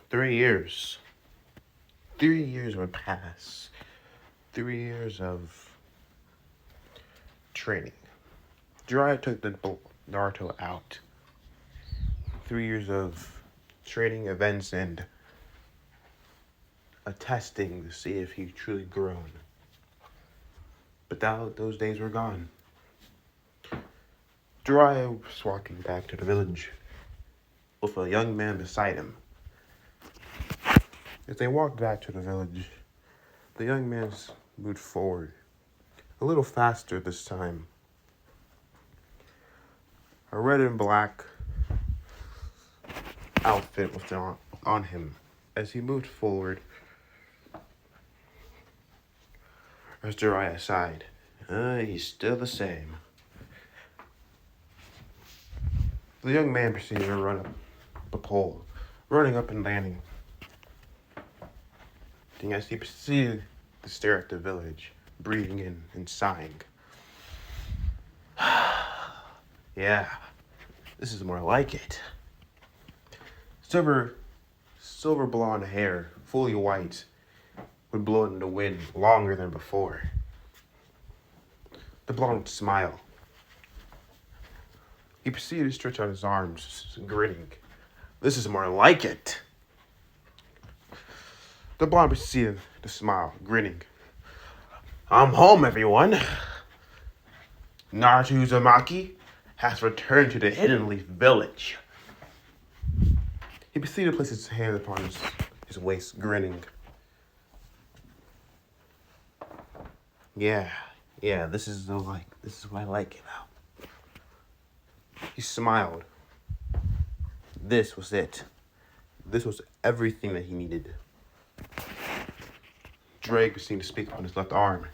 3 years. 3 years would pass. 3 years of training. Jiraiya took the Naruto out. 3 years of training events and a testing to see if he truly grown. But those days were gone. Jiraiya was walking back to the village with a young man beside him. As they walked back to the village, the young man moved forward, a little faster this time. A red and black outfit was on him. As he moved forward, as Jiraiya sighed, he's still the same. The young man proceeded to run up the pole, running up and landing. And as he proceeded to stare at the village, breathing in and sighing. Yeah, this is more like it. Silver blonde hair, fully white, would blow in the wind longer than before. The blonde smile. He proceeded to stretch out his arms, grinning. This is more like it. The blonde proceeded to smile, grinning. I'm home, everyone. Naruto Uzumaki has returned to the Hidden Leaf Village. He proceeded to place his hand upon his waist, grinning. Yeah, this is what I like about. He smiled. This was it. This was everything that he needed. Drake proceeded to speak on his left arm.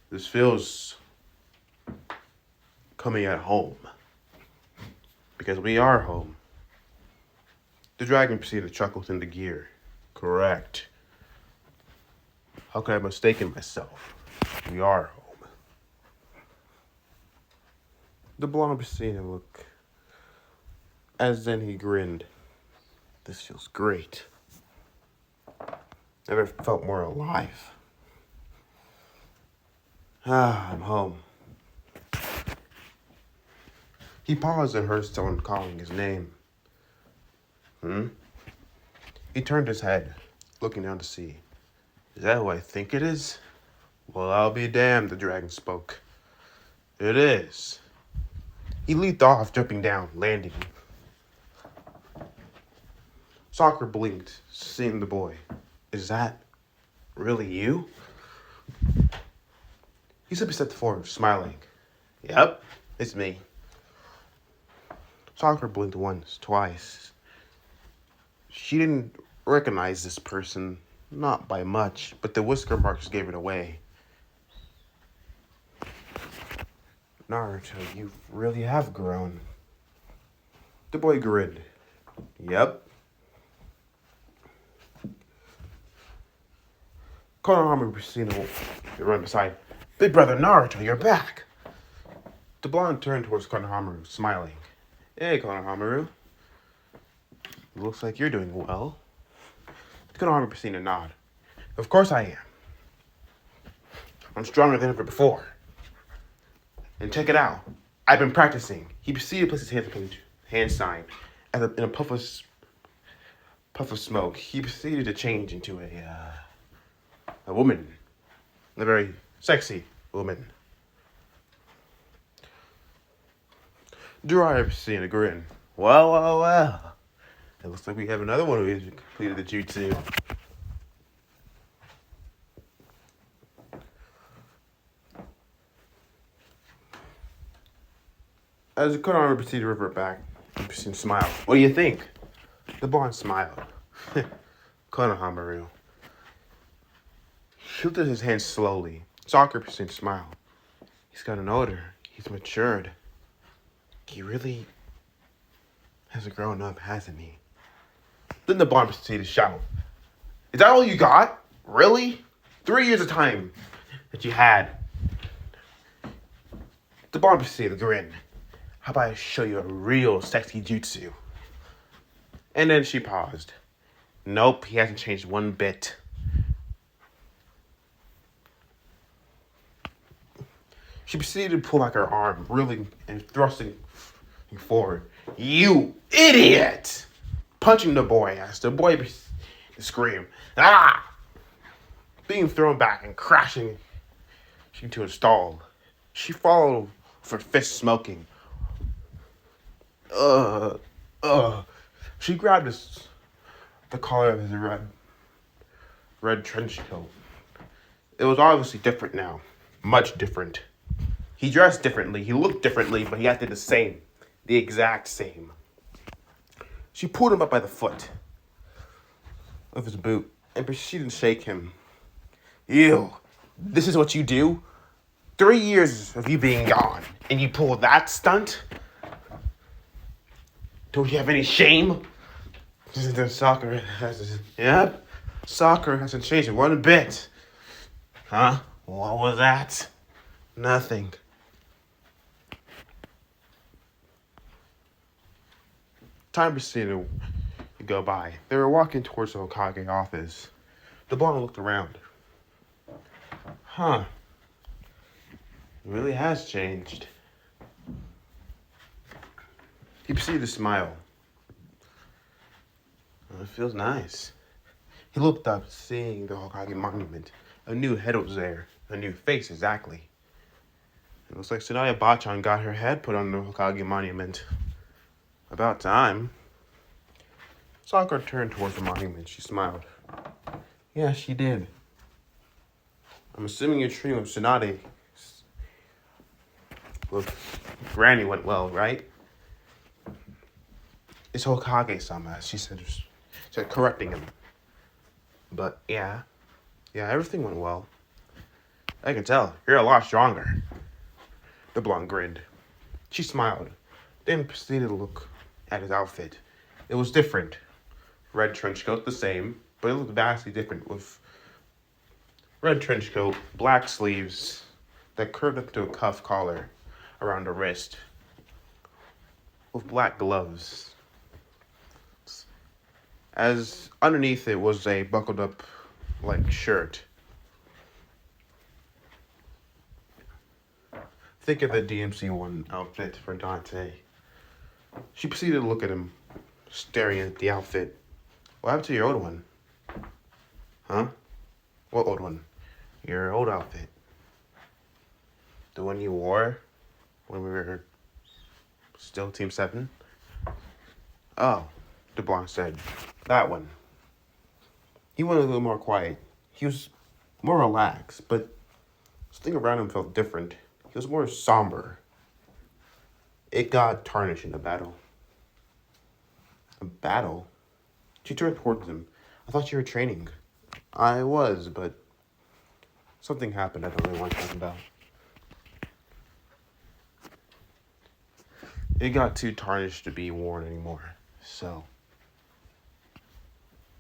This feels coming at home. Because we are home. The dragon proceeded to chuckle within the gear. Correct. How could I have mistaken myself? We are home. The blonde proceeded to look. As then he grinned. This feels great. Never felt more alive. I'm home. He paused and heard someone calling his name. He turned his head, looking down to see. Is that who I think it is? Well, I'll be damned, the dragon spoke. It is. He leaped off, jumping down, landing. Sakura blinked, seeing the boy. Is that really you? He simply stepped forward, smiling. Yep, it's me. Sakura blinked once, twice. She didn't recognize this person, not by much, but the whisker marks gave it away. Naruto, you really have grown. The boy grinned. Yep. Konohamaru proceeded to run beside. Big brother Naruto, you're back. The blonde turned towards Konohamaru, smiling. Hey, Konohamaru. Looks like you're doing well. Konohamaru proceeded to nod. Of course I am. I'm stronger than ever before. And check it out. I've been practicing. He proceeded to place his hands upon the hand sign. In a puff of smoke, he proceeded to change into a woman. A very sexy woman. Jiraiya proceeded to grin. Well. It looks like we have another one who completed the jutsu. As the Konohamaru proceeded to revert back, he proceeded to smile. What do you think? The blonde smiled. Konohamaru. He lifted his hands slowly. Sakura proceeded to smile. He's gotten older. He's matured. He really has grown up, hasn't he? Then the blonde proceeded to shout. Is that all you got? Really? 3 years of time that you had. The blonde proceeded to grin. How about I show you a real sexy jutsu? And then she paused. Nope, he hasn't changed one bit. She proceeded to pull back her arm, reeling and thrusting forward. You idiot! Punching the boy as the boy screamed, ah! Being thrown back and crashing into a stall. She followed with her fist smoking. Uh, She grabbed the collar of his red trench coat. It was obviously different now. Much different. He dressed differently, he looked differently, but he acted the same. The exact same. She pulled him up by the foot of his boot and proceeded to shake him. Ew, this is what you do? 3 years of you being gone, and you pull that stunt? Don't you have any shame? Soccer hasn't changed one bit. Huh? What was that? Nothing. Time proceeded to go by. They were walking towards the Hokage office. The blonde looked around. Huh. It really has changed. He proceeded to smile. It feels nice. He looked up, seeing the Hokage monument. A new head was there. A new face, exactly. It looks like Tsunade Bachan got her head put on the Hokage monument. About time. Sakura turned towards the monument. She smiled. Yeah, she did. I'm assuming your treatment with Tsunade with Granny went well, right? It's Hokage-sama, she said, correcting him. But yeah, everything went well. I can tell, you're a lot stronger. The blonde grinned. She smiled, then proceeded to look at his outfit. It was different. Red trench coat, the same, but it looked vastly different with red trench coat, black sleeves that curved up to a cuff collar around the wrist, with black gloves. As underneath it was a buckled up like shirt. Think of the DMC1 outfit for Dante. She proceeded to look at him, staring at the outfit. What happened to your old one? Huh? What old one? Your old outfit. The one you wore when we were still Team 7? Oh, the blonde said. That one. He went a little more quiet. He was more relaxed, but something around him felt different. He was more somber. It got tarnished in a battle. A battle? She turned towards him. I thought you were training. I was, but something happened I don't really want to talk about. It got too tarnished to be worn anymore. So,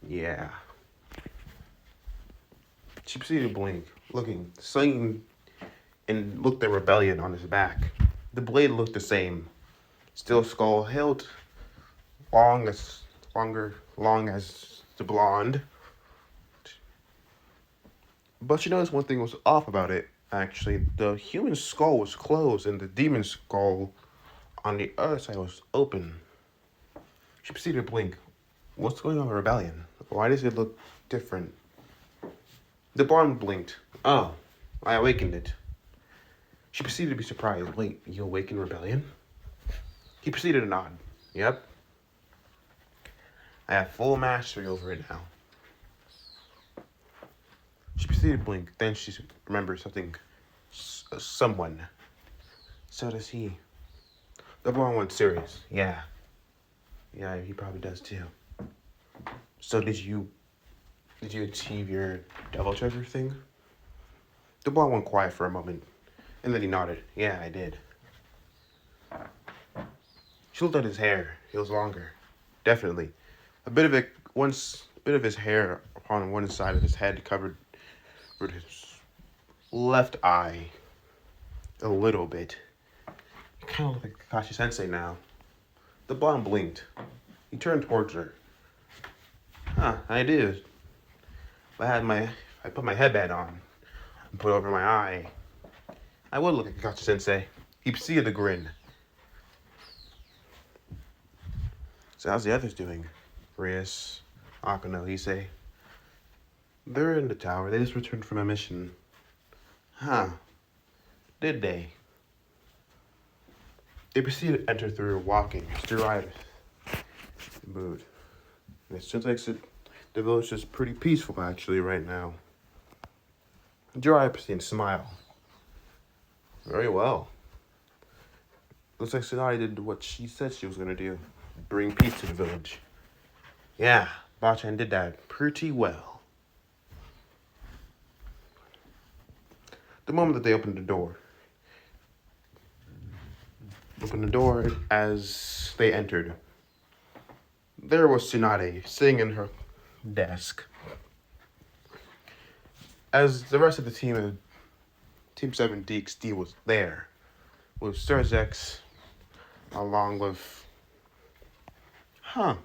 yeah. She proceeded to blink, looking, swinging, and looked at rebellion on his back. The blade looked the same. Still skull held long as the blonde. But you notice one thing was off about it, actually. The human skull was closed and the demon skull on the other side was open. She proceeded to blink. What's going on with rebellion? Why does it look different? The blonde blinked. Oh, I awakened it. She proceeded to be surprised. Wait, you awakened rebellion? He proceeded to nod. Yep. I have full mastery over it now. She proceeded to blink. Then she remembered something. Someone. So does he. The blonde went serious. Yeah, he probably does too. So did you achieve your devil treasure thing? The blonde went quiet for a moment, and then he nodded. Yeah, I did. She looked at his hair. It was longer. Definitely. A bit of his hair upon one side of his head covered his left eye a little bit. He kind of looked like Kakashi Sensei now. The blonde blinked. He turned towards her. Huh, I do. I put my headband on and put it over my eye. I would look at Kakashi Sensei. He'd see the grin. So how's the others doing? Rias, Akano, Issei. They're in the tower. They just returned from a mission. Huh. Did they? They proceeded to enter through walking. Jiraiya mood. And it seems like the village is pretty peaceful actually right now. Jiraiya proceeded to smile. Very well. Looks like Tsunade did what she said she was gonna do. Bring peace to the village. Yeah, Bachan did that pretty well. The moment that they opened the door as they entered. There was Tsunade sitting in her desk. As the rest of the team 7 DXD was there, with Surzex, along with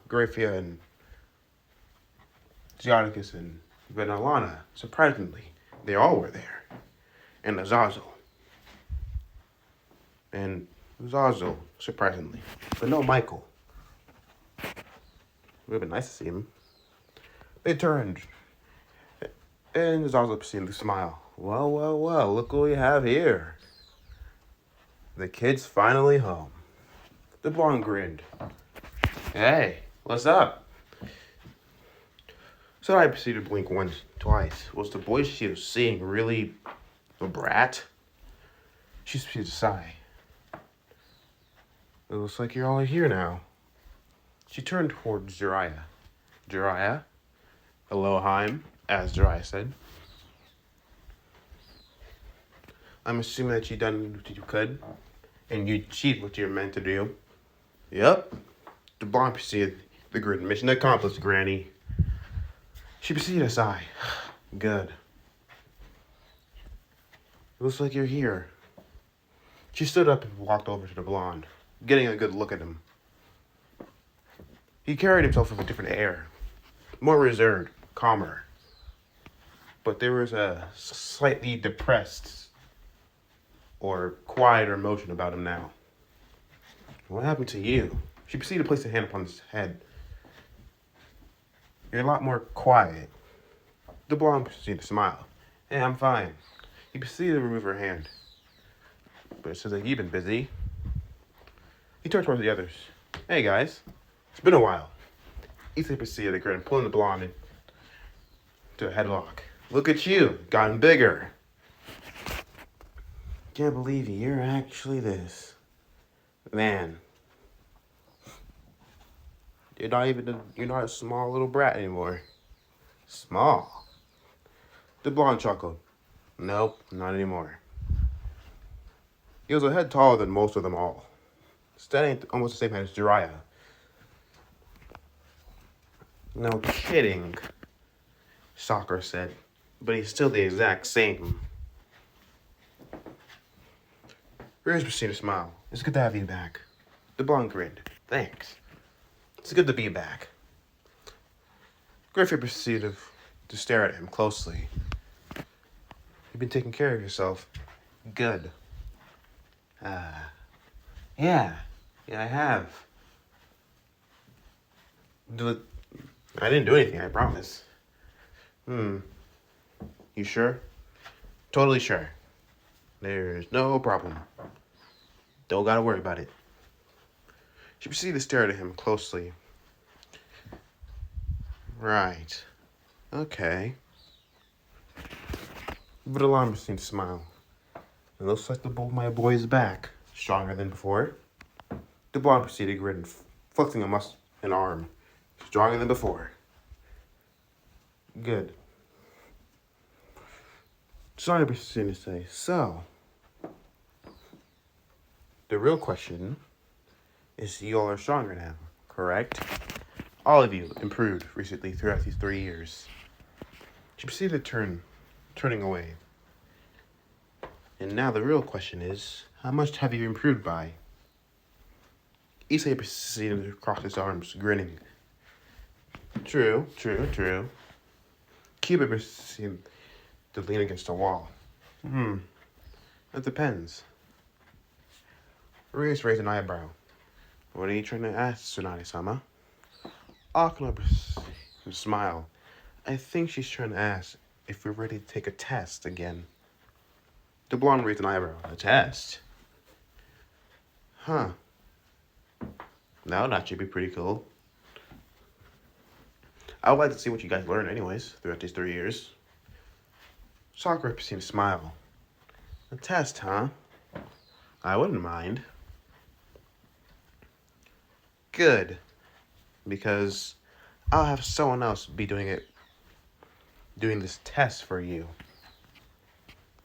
Grafia and Geonicus and Venalana. Surprisingly, they all were there. And Azazel. And Azazel, surprisingly. But no Michael. It would have been nice to see him. They turned. And Azazel proceeded to smile. Well, well, well, look what we have here. The kid's finally home. The blonde grinned. Hey, what's up? So I proceeded to blink once, twice. Was the boy she was seeing really a brat? She proceeded to sigh. It looks like you're all here now. She turned towards Jiraiya. Jiraiya? Elohim, as Jiraiya said. I'm assuming that you done what you could, and you achieved what you're meant to do. Yep. The blonde proceeded the grid. Mission accomplished, Granny. She proceeded to sigh. Good. It looks like you're here. She stood up and walked over to the blonde, getting a good look at him. He carried himself with a different air, more reserved, calmer. But there was a slightly depressed or quieter emotion about him now. What happened to you? She proceeded to place a hand upon his head. You're a lot more quiet. The blonde proceeded to smile. Hey, I'm fine. He proceeded to remove her hand. But it says like you've been busy. He turned towards the others. Hey guys, it's been a while. Issei proceeded to grin, pulling the blonde into a headlock. Look at you, gotten bigger. Can't believe you're actually this. Man. You're not a small little brat anymore. Small? The blonde chuckled. Nope, not anymore. He was a head taller than most of them all. Standing almost the same height as Jiraiya. No kidding, Sakura said. But he's still the exact same. Riz proceeded to smile. It's good to have you back. The blonde grinned. Thanks. It's good to be back. Griffith proceeded to stare at him closely. You've been taking care of yourself. Good. Yeah, I have. I didn't do anything, I promise. You sure? Totally sure. There's no problem. Don't gotta worry about it. She proceeded to stare at him closely. Right. Okay. But Alarm seemed to smile. It looks like my boy is back. Stronger than before. The blonde proceeded to grin, flexing an arm. Stronger than before. Good. Sorry, proceeded to say, so, the real question is you all are stronger now, correct? All of you improved recently throughout these 3 years. She proceeded to turning away. And now the real question is, how much have you improved by? Issei proceeded to cross his arms, grinning. True, true, true. Cupid seemed to lean against the wall. Hmm, it depends. Reese raised an eyebrow. What are you trying to ask, Tsunade-sama? Akana smiled. I think she's trying to ask if we're ready to take a test again. The blonde raised an eyebrow. A test? Huh. That would actually be pretty cool. I would like to see what you guys learn anyways throughout these 3 years. Sakura seemed to smile. A test, huh? I wouldn't mind. Good. Because I'll have someone else be doing this test for you.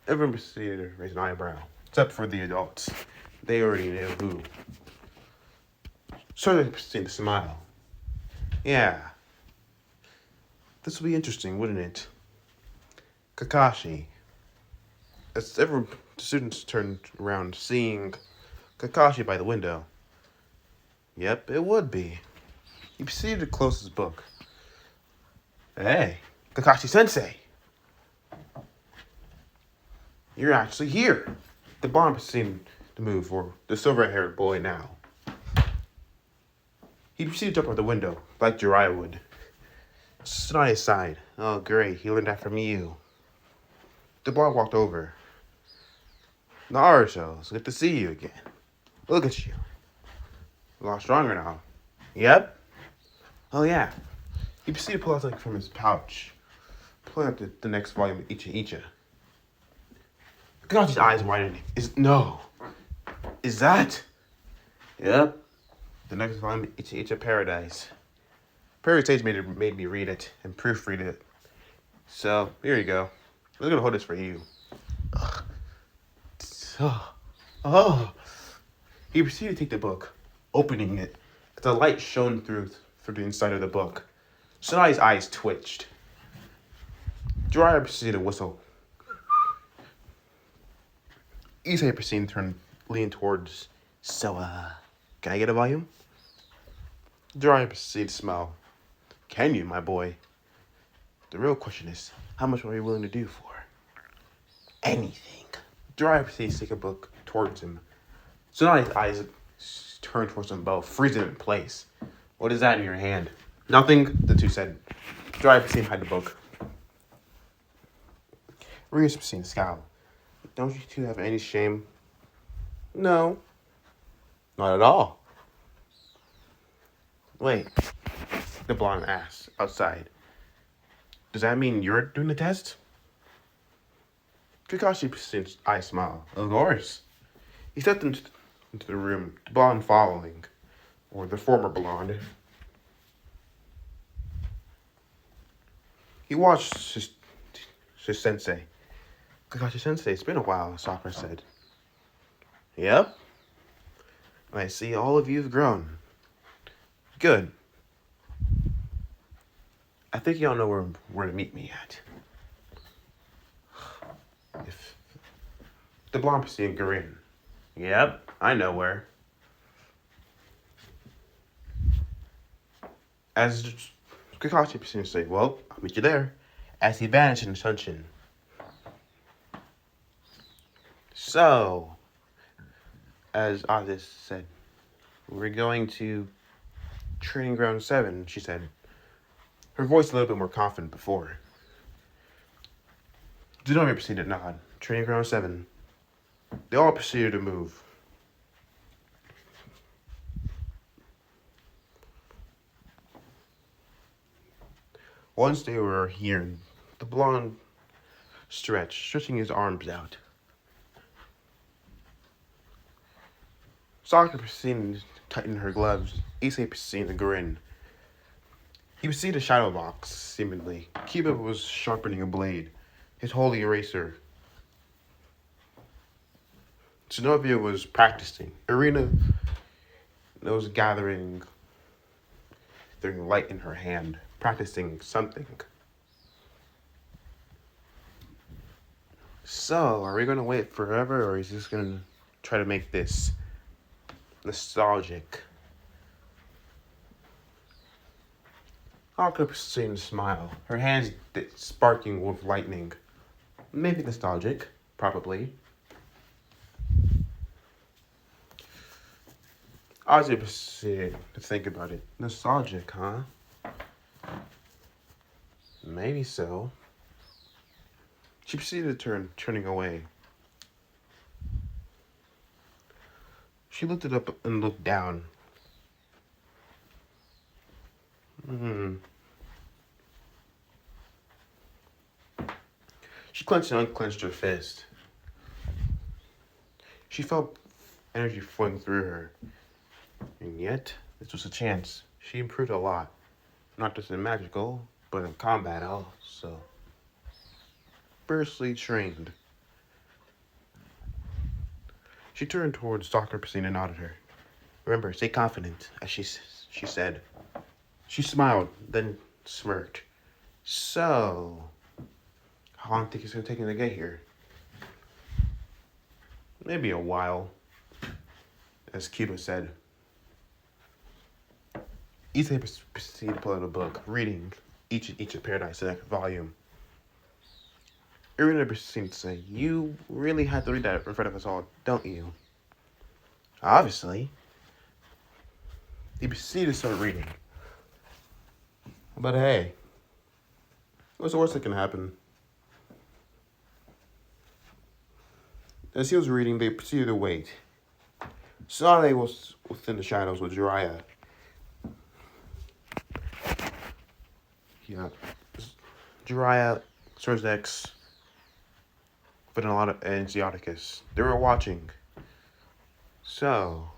Everyone proceeded to raise an eyebrow, except for the adults. They already knew who. So they proceeded to smile. Yeah. This will be interesting, wouldn't it? Kakashi. As the students turned around, seeing Kakashi by the window. Yep, it would be. He proceeded to close his book. Hey, Kakashi-sensei. You're actually here. The bomb seemed to move for the silver-haired boy now. He proceeded to jump out the window, like Jiraiya would. Tsunade sighed. Oh, great, he learned that from you. The boy walked over. Naruto, it's good to see you again. Look at you. A lot stronger now. Yep. Oh, yeah. He proceeded to pull out something from his pouch, pulling out the next volume of Icha Icha. Kakashi's eyes widened. Is that? Yep. The next volume of Icha Icha Paradise. Perry Sage made me read it and proofread it. So, here you go. I'm gonna hold this for you. Oh. He proceeded to take the book, opening it. The light shone through the inside of the book. Tsunade's eyes twitched. Jiraiya proceeded to whistle. Issei proceeded to lean towards. So, can I get a volume? Jiraiya proceeded to smile. Can you, my boy? The real question is, how much are you willing to do for? Anything. Jiraiya proceeded to take a book towards him. Tsunade's eyes turned towards him, both, freezing him in place. What is that in your hand? Nothing, the two said. Jiraiya proceeded to hide the book. Rios proceeded to scowl. Don't you two have any shame? No. Not at all. Wait. The blonde asked, outside. Does that mean you're doing the test? Kakashi proceeded to smile. Of course. He stepped into the room, the blonde following, or the former blonde. He watched his sensei. Kakashi-sensei, it's been a while, Sakura said. Yep. I see all of you have grown. Good. I think y'all know where to meet me at. If the blonde proceeded to grin. Yep, I know where. As Kakashi proceeded to say, well, I'll meet you there. As he vanished in the sunshine. So, as Otis said, we're going to Training Ground 7, she said. Her voice a little bit more confident before. Tsunade proceeded to nod. Training Ground 7. They all proceeded to move. Once they were here, the blonde stretching his arms out. Sakura proceeded to tighten her gloves. Issei proceeded to grin. He proceeded to shadow box, seemingly. Kiba was sharpening a blade, his holy eraser. Zenobia was practicing. Irina was gathering light in her hand, practicing something. So, are we going to wait forever, or is this going to try to make this nostalgic? Akira proceeded to smile, her hands sparkling with lightning. Maybe nostalgic, probably. Ozzy proceeded to think about it. Nostalgic, huh? Maybe so. She proceeded to turning away. She looked it up and looked down. Hmm. She clenched and unclenched her fist. She felt energy flowing through her. And yet, this was a chance. She improved a lot. Not just in magical, but in combat also. Fiercely trained. She turned towards Dr. Pacina and nodded her. Remember, stay confident, as she said. She smiled, then smirked. So, how long do you think it's going to take me to get here? Maybe a while, as Kiba said. Issei proceeded to pull out a book, reading each of Paradise in that volume. Irina proceeded to say, "You really had to read that in front of us all, don't you?" Obviously. He proceeded to start reading. But hey, what's the worst that can happen? As he was reading, they proceeded to wait. Sade was within the shadows with Jiraiya. Yeah. Jiraiya, Surzex, but a lot of and Zeoticus. They were watching. So,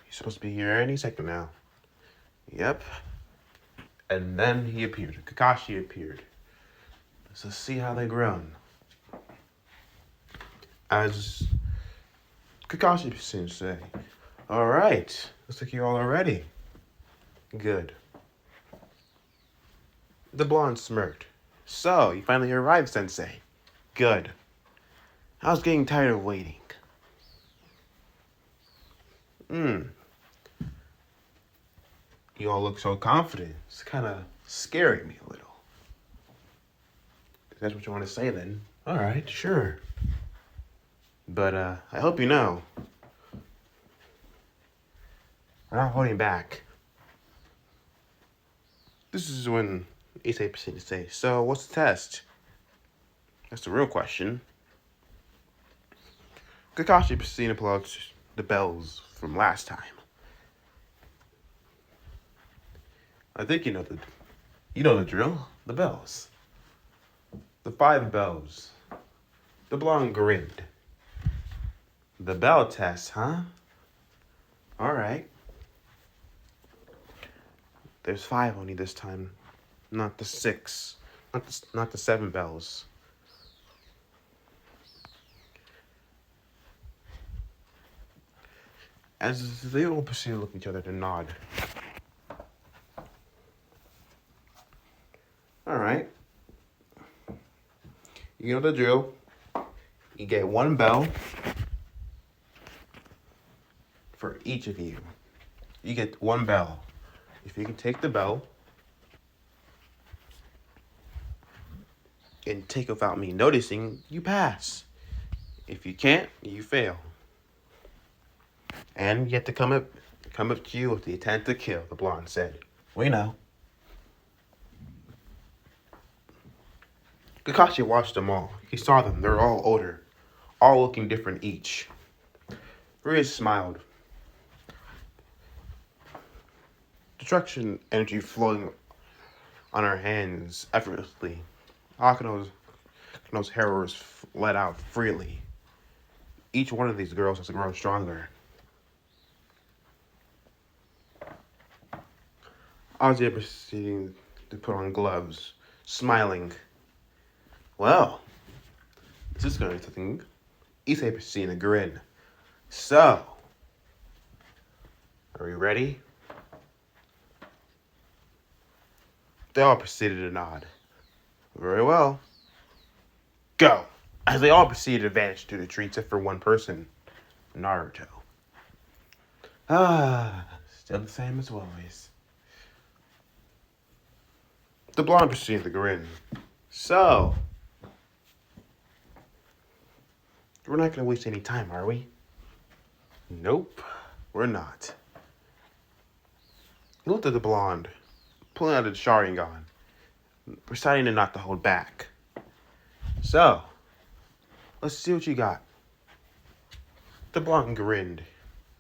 he's supposed to be here any second now. Yep. And then he appeared. Kakashi appeared. So see how they grown. As Kakashi seems to say, "Alright, looks like you're all ready." Good. The blonde smirked. "So, you finally arrived, Sensei." Good. I was getting tired of waiting. You all look so confident. It's kind of scaring me a little. If that's what you want to say, then. Alright, sure. But, I hope you know, we're not holding back. This is when Issei proceeded to say, "So, what's the test?" That's the real question. Kakashi proceeded to pull out the bells from last time. I think you know the drill. The bells. The 5 bells. The blonde grinned. The bell test, huh? Alright. There's 5 only this time. Not the 6. Not the 7 bells. As they all proceed to look at each other to nod. Alright. You know the drill. You get 1 bell for each of you. You get 1 bell. If you can take the bell and take without me noticing, you pass. If you can't, you fail. And you have to come up to you with the intent to kill, the blonde said. We know. Kakashi watched them all. He saw them. They're all older. All looking different each. Riz smiled. Destruction energy flowing on her hands effortlessly. Akino's hair was let out freely. Each one of these girls has grown stronger. Ozzy proceeding to put on gloves, smiling. Well, this is going to be something. Issei proceeding to grin. So, are we ready? They all proceeded to nod. Very well. Go! As they all proceeded to vanish through the tree except for one person, Naruto. Still the same as always. The blonde proceeded to grin. So, we're not going to waste any time, are we? Nope, we're not. He looked at the blonde, pulling out his Sharingan, deciding not to hold back. So, let's see what you got. The blonde grinned.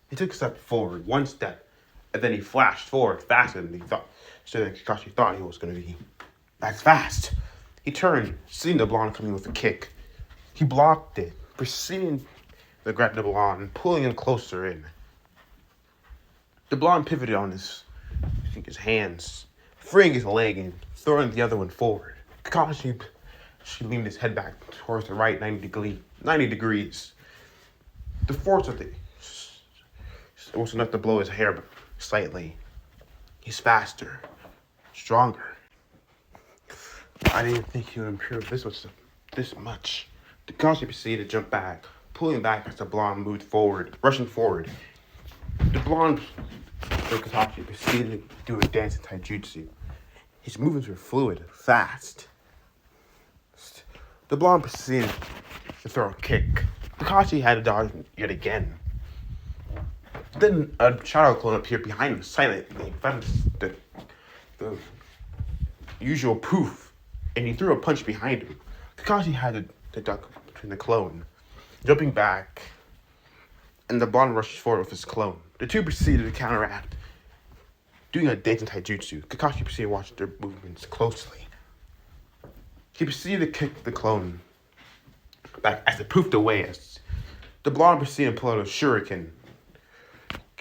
He took a step forward, one step, and then he flashed forward faster than Kakashi thought he was going to be. That's fast. He turned, seeing the blonde coming with a kick. He blocked it, proceeding to grab the blonde, pulling him closer in. The blonde pivoted on his hands, freeing his leg and throwing the other one forward. Kakashi leaned his head back towards the right 90 degrees. The force of it was enough to blow his hair slightly. He's faster, stronger. I didn't think he would improve this much. Kakashi proceeded to jump back, pulling back as the blonde moved forward, rushing forward. The blonde Kakashi proceeded to do a dance in taijutsu. His movements were fluid, fast. The blonde proceeded to throw a kick. Kakashi had to dodge yet again. Then a shadow clone appeared behind him silently, found the usual poof, and he threw a punch behind him. Kakashi had to duck between the clone, jumping back, and the blonde rushed forward with his clone. The two proceeded to counteract, doing a dance in taijutsu. Kakashi proceeded to watch their movements closely. He proceeded to kick the clone back as it poofed away. As the blonde proceeded to pull out a shuriken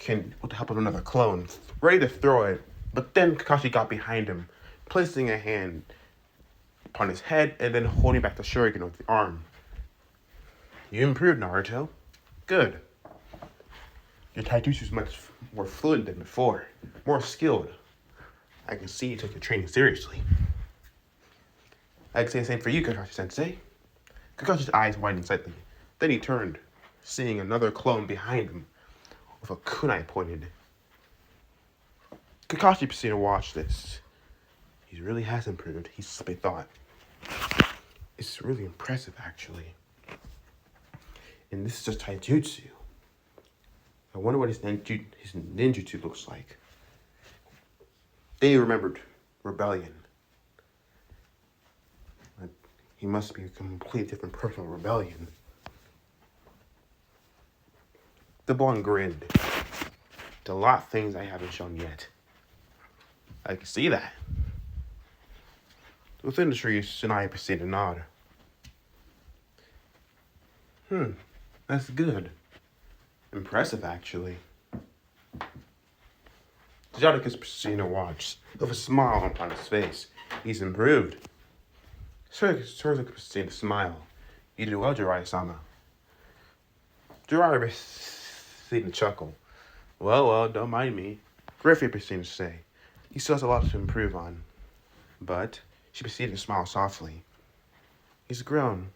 with the help of another clone, ready to throw it. But then Kakashi got behind him, placing a hand upon his head and then holding back the shuriken with the arm. You improved, Naruto. Good. Your taijutsu is much more fluid than before, more skilled. I can see you took your training seriously. I can say the same for you, Kakashi-sensei. Kakashi's eyes widened slightly. Then he turned, seeing another clone behind him with a kunai pointed. Kakashi proceeded to watch this. He really has improved, he thought. It's really impressive, actually. And this is just taijutsu. I wonder what his ninjutsu looks like. Then he remembered rebellion. He must be a completely different person with rebellion. The blonde grinned. There's a lot of things I haven't shown yet. I can see that. Within the trees, Tsunade proceeded to nod. That's good. Impressive, actually. Jadakiss proceeded to watch, with a smile upon his face. He's improved. Soraka proceeded to smile. You did well, Jiraiya-sama. Jiraiya proceeded to chuckle. Well, don't mind me. Griffith proceeded to say. He still has a lot to improve on. But she proceeded to smile softly. He's grown.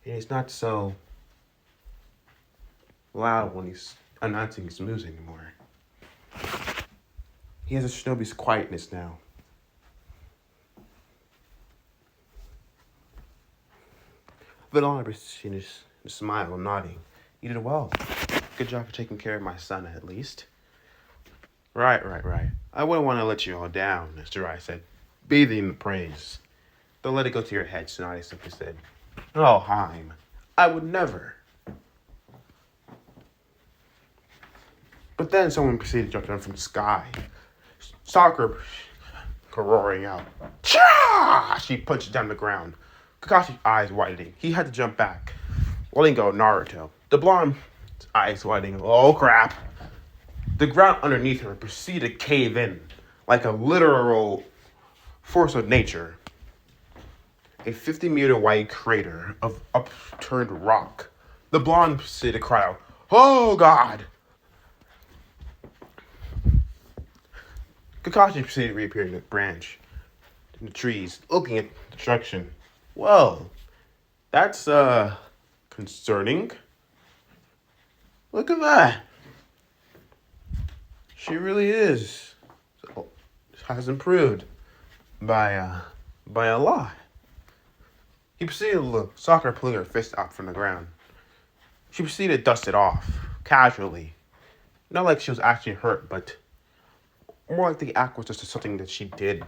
And he's not so loud when he's announcing his moves anymore. He has a shinobi's quietness now. Vidalina proceeded to smile, nodding. You did well. Good job for taking care of my son, at least. Right. I wouldn't want to let you all down, as Jiraiya said, bathing in the praise. Don't let it go to your head, Tsunade simply said. Oh, Haim, I would never. But then someone proceeded to jump down from the sky. Sakura roaring out. Cha! She punched down the ground. Kakashi's eyes widening. He had to jump back, letting go of Naruto. The blonde's eyes widening. Oh, crap. The ground underneath her proceeded to cave in like a literal force of nature. A 50-meter wide crater of upturned rock. The blonde proceeded to cry out, oh, God! Kakashi proceeded to reappear in the branch, in the trees, looking at the destruction. Well, that's, concerning. Look at that. She really is has improved by a lot. He proceeded to look, Sakura pulling her fist out from the ground. She proceeded to dust it off, casually. Not like she was actually hurt, but more like the act was just something that she did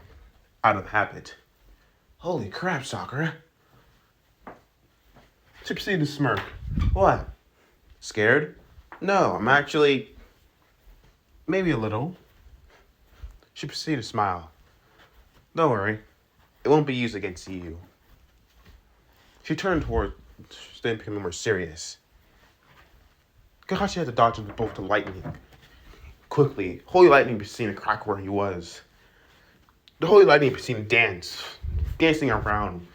out of habit. Holy crap, Sakura. She proceeded to smirk. What? Scared? No, I'm actually... maybe a little. She proceeded to smile. Don't worry. It won't be used against you. She turned toward... then became more serious. Kakashi had to dodge both the lightning. Quickly, Holy Lightning was seen to crack where he was. The Holy Lightning was seen to dance, dancing around.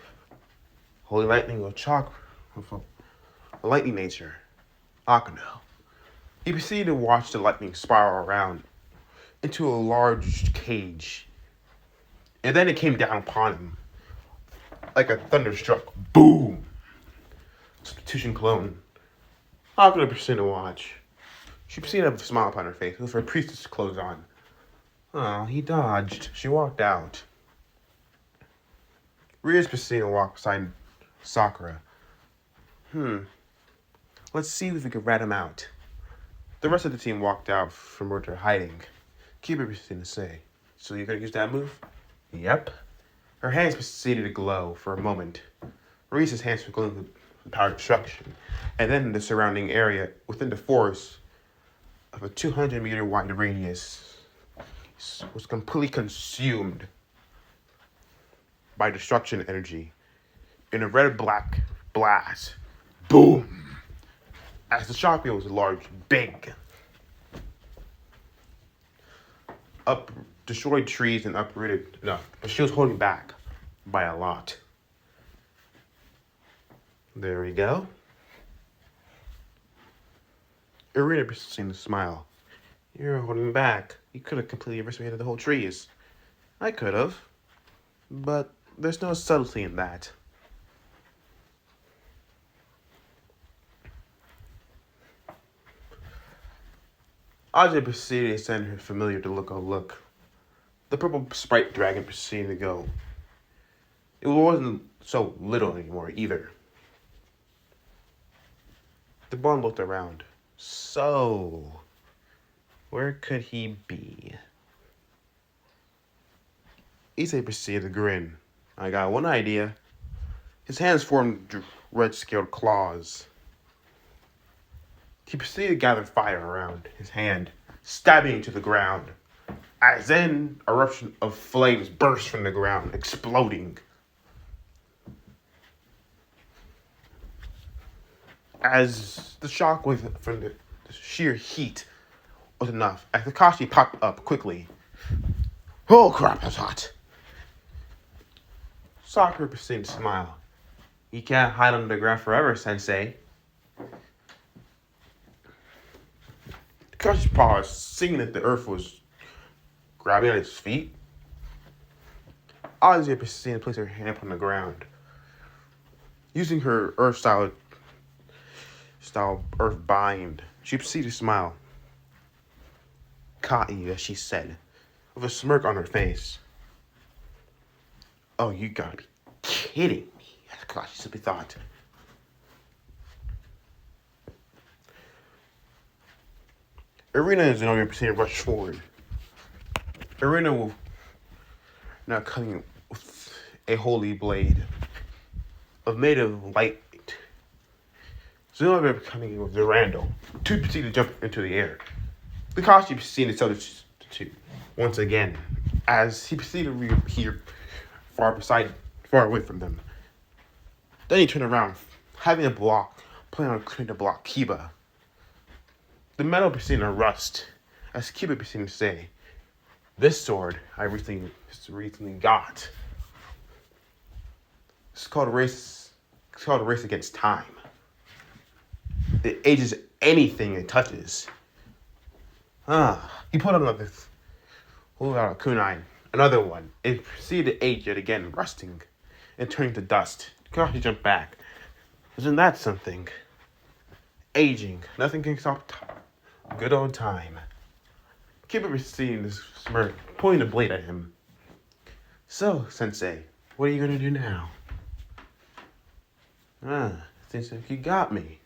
Holy Lightning will chalk with a lightning nature, Akuno. He proceeded to watch the lightning spiral around into a large cage. And then it came down upon him like a thunderstruck boom. Substitution clone. Akuno proceeded to watch. She proceeded to have a smile upon her face with her priestess clothes on. Oh, he dodged. She walked out. Rios proceeded to walk beside Sakura. Let's see if we can rat him out. The rest of the team walked out from where they're hiding. Kiba proceeded to say, so you're going to use that move? Yep. Her hands proceeded to glow for a moment. Rios' hands were glowing with power destruction. And then the surrounding area within the forest of a 200-meter wide radius was completely consumed by destruction energy in a red-black blast. Boom! As the shockwave was large, big. Destroyed trees and uprooted. No, but she was holding back by a lot. There we go. Irina seemed to smile. You're holding back. You could have completely eviscerated the whole trees. I could have. But there's no subtlety in that. Ajay proceeded to send her familiar to look. The purple sprite dragon proceeded to go. It wasn't so little anymore either. The bond looked around. So, where could he be? Issei proceeded to grin. I got one idea. His hands formed red-scaled claws. He proceeded to gather fire around his hand, stabbing it to the ground. As then, an eruption of flames burst from the ground, exploding. As the shockwave from the sheer heat was enough, as Kakashi popped up quickly. Oh crap, that's hot. Sakura proceeded to smile. You can't hide under the ground forever, Sensei. Kakashi paused, seeing that the earth was grabbing at his feet. Ozzy proceeded to place her hand upon the ground. Using her earth-style earth bind, she proceeded to smile. Caught you, as she said, with a smirk on her face. Oh, you gotta be kidding me, as Kakashi simply thought. Irina is now going to proceed to rush forward. Irina will now coming with a holy blade made of light. Zenobia coming in with Durandal to proceed to jump into the air. Kakashi proceeded to tell the two once again, as he proceeded to reappear far away from them. Then he turned around, having a block, planning on trying to block Kiba. The metal proceeded to rust, as Kiba proceeded to say, "This sword I recently got. It's called a race. It's called a race against time. It ages anything it touches." He put on another. Pulled out a kunai. Another one. It proceeded to age yet again, rusting and turning to dust. Kakashi jumped back. Isn't that something? Aging. Nothing can stop time. Good old time. Kiba proceeded to smirk, pointing the blade at him. So, Sensei, what are you gonna do now? Seems like you got me.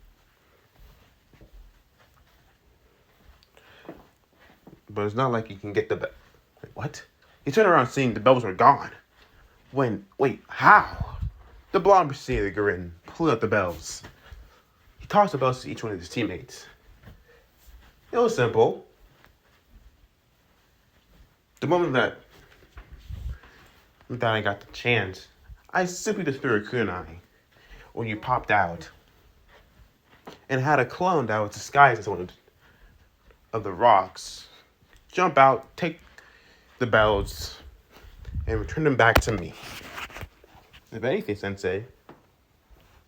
But it's not like you can get the bell. Wait, what? He turned around seeing the bells were gone. Wait, how? The blonde proceeded to grin, pull out the bells. He tossed the bells to each one of his teammates. It was simple. The moment that I got the chance, I simply just threw a kunai when you popped out and had a clone that was disguised as one of the rocks jump out, take the bells, and return them back to me. If anything, Sensei,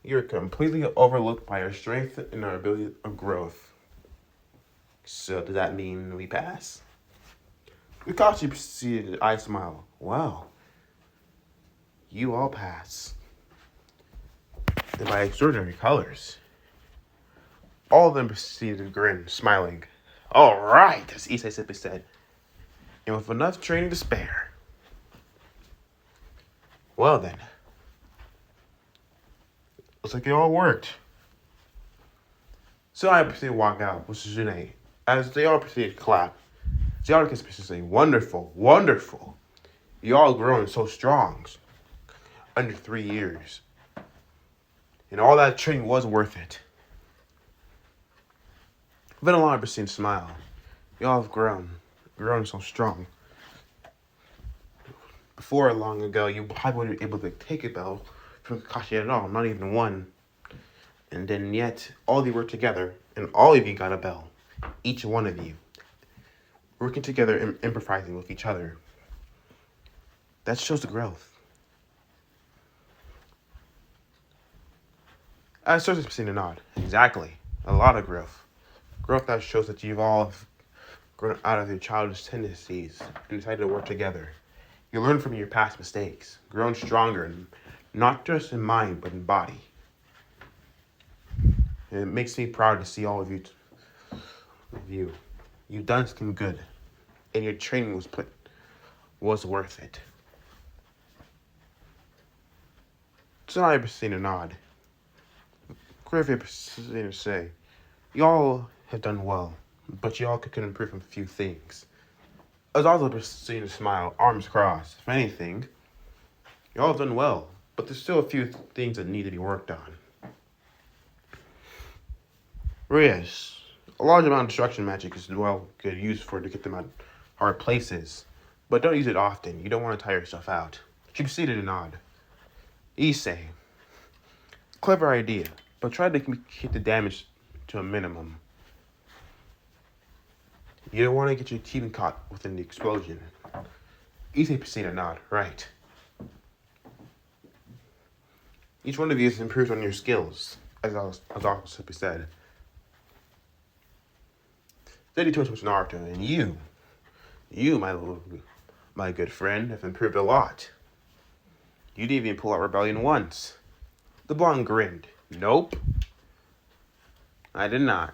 you're completely overlooked by our strength and our ability of growth. So does that mean we pass? Mikashi proceeded. I smile. Wow, you all pass. And by extraordinary colors. All of them proceeded to grin, smiling. All right, as Issei simply said, and with enough training to spare. Well then, looks like it all worked. So I proceeded to walk out with Suzune. As they all proceeded to clap, Ziarka proceeded to say, wonderful, wonderful. You all grown so strong. Under 3 years. And all that training was worth it. Venelon proceeded to smile. You all have grown so strong. Before long ago, you probably weren't able to take a bell from Kakashi at all, not even one. And then yet, all of you worked together, and all of you got a bell. Each one of you. Working together and improvising with each other. That shows the growth. I started to see a nod. Exactly. A lot of growth. Growth that shows that you've all grown out of your childish tendencies and decided to work together. You learn from your past mistakes, grown stronger, not just in mind, but in body. And it makes me proud to see all of you. You've done something good, and your training was worth it. So I proceeded to nod. Griffith proceeded to say, y'all have done well, but y'all could improve on a few things. I was also proceeding to smile, arms crossed. If anything, y'all have done well, but there's still a few things that need to be worked on. Yes, a large amount of destruction magic is good use to get them out of hard places, but don't use it often. You don't want to tire yourself out. She proceeded to nod. Issei, clever idea, but try to keep the damage to a minimum. You don't want to get your teeth caught within the explosion. Issei proceeded to nod. Right. Each one of you has improved on your skills, as also simply said. Then he turned to Naruto, and you, my good friend, have improved a lot. You didn't even pull out rebellion once. The blonde grinned. Nope. I did not.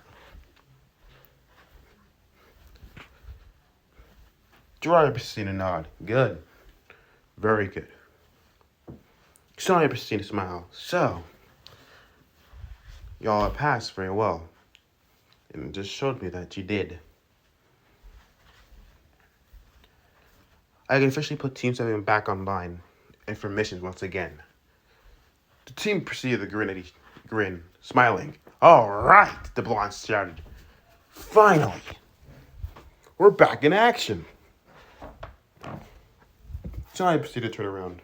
Jiraiya proceeded to nod. Good. Very good. Kusaya proceeded to smile. So, y'all have passed very well. And it just showed me that you did. I can officially put Team 7 back online and for missions once again. The team proceeded to grin, smiling. All right, the blonde shouted. Finally, we're back in action. So I proceeded to turn around.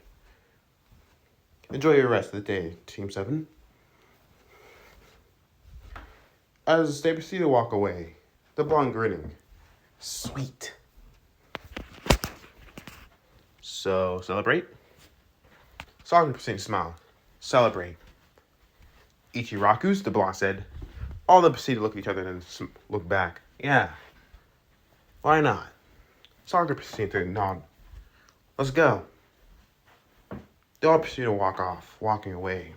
Enjoy your rest of the day, Team 7. As they proceeded to walk away, the blonde grinning. Sweet. So, celebrate? Sakura proceeded to smile. Celebrate. Ichiraku's, the blonde said. All of them proceeded to look at each other and then look back. Yeah. Why not? Sakura proceeded to nod. Let's go. They all proceeded to walking away.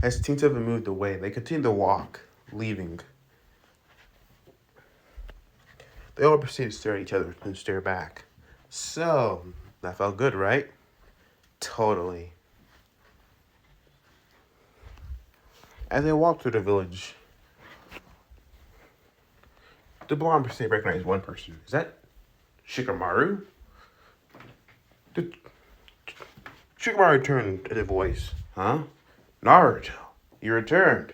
As Team 7 moved away, they continued to walk, leaving. They all proceeded to stare at each other and stare back. So, That felt good, right? Totally. As they walked through the village, the blonde person recognized one person. Is that Shikamaru? The Shikamaru turned to the voice. Huh? Naruto, you returned.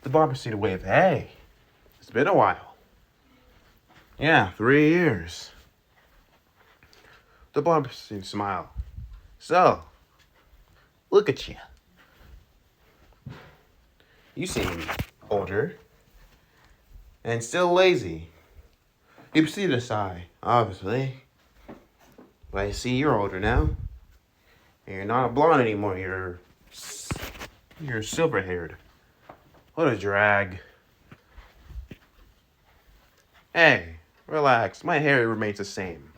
The blonde proceeded to wave. Hey, it's been a while. Yeah, 3 years. The blonde proceeded to smile. So, look at you. You seem older and still lazy. He proceeded to sigh, obviously. But I see you're older now. And you're not a blonde anymore. You're silver haired. What a drag. Hey, relax. My hair remains the same.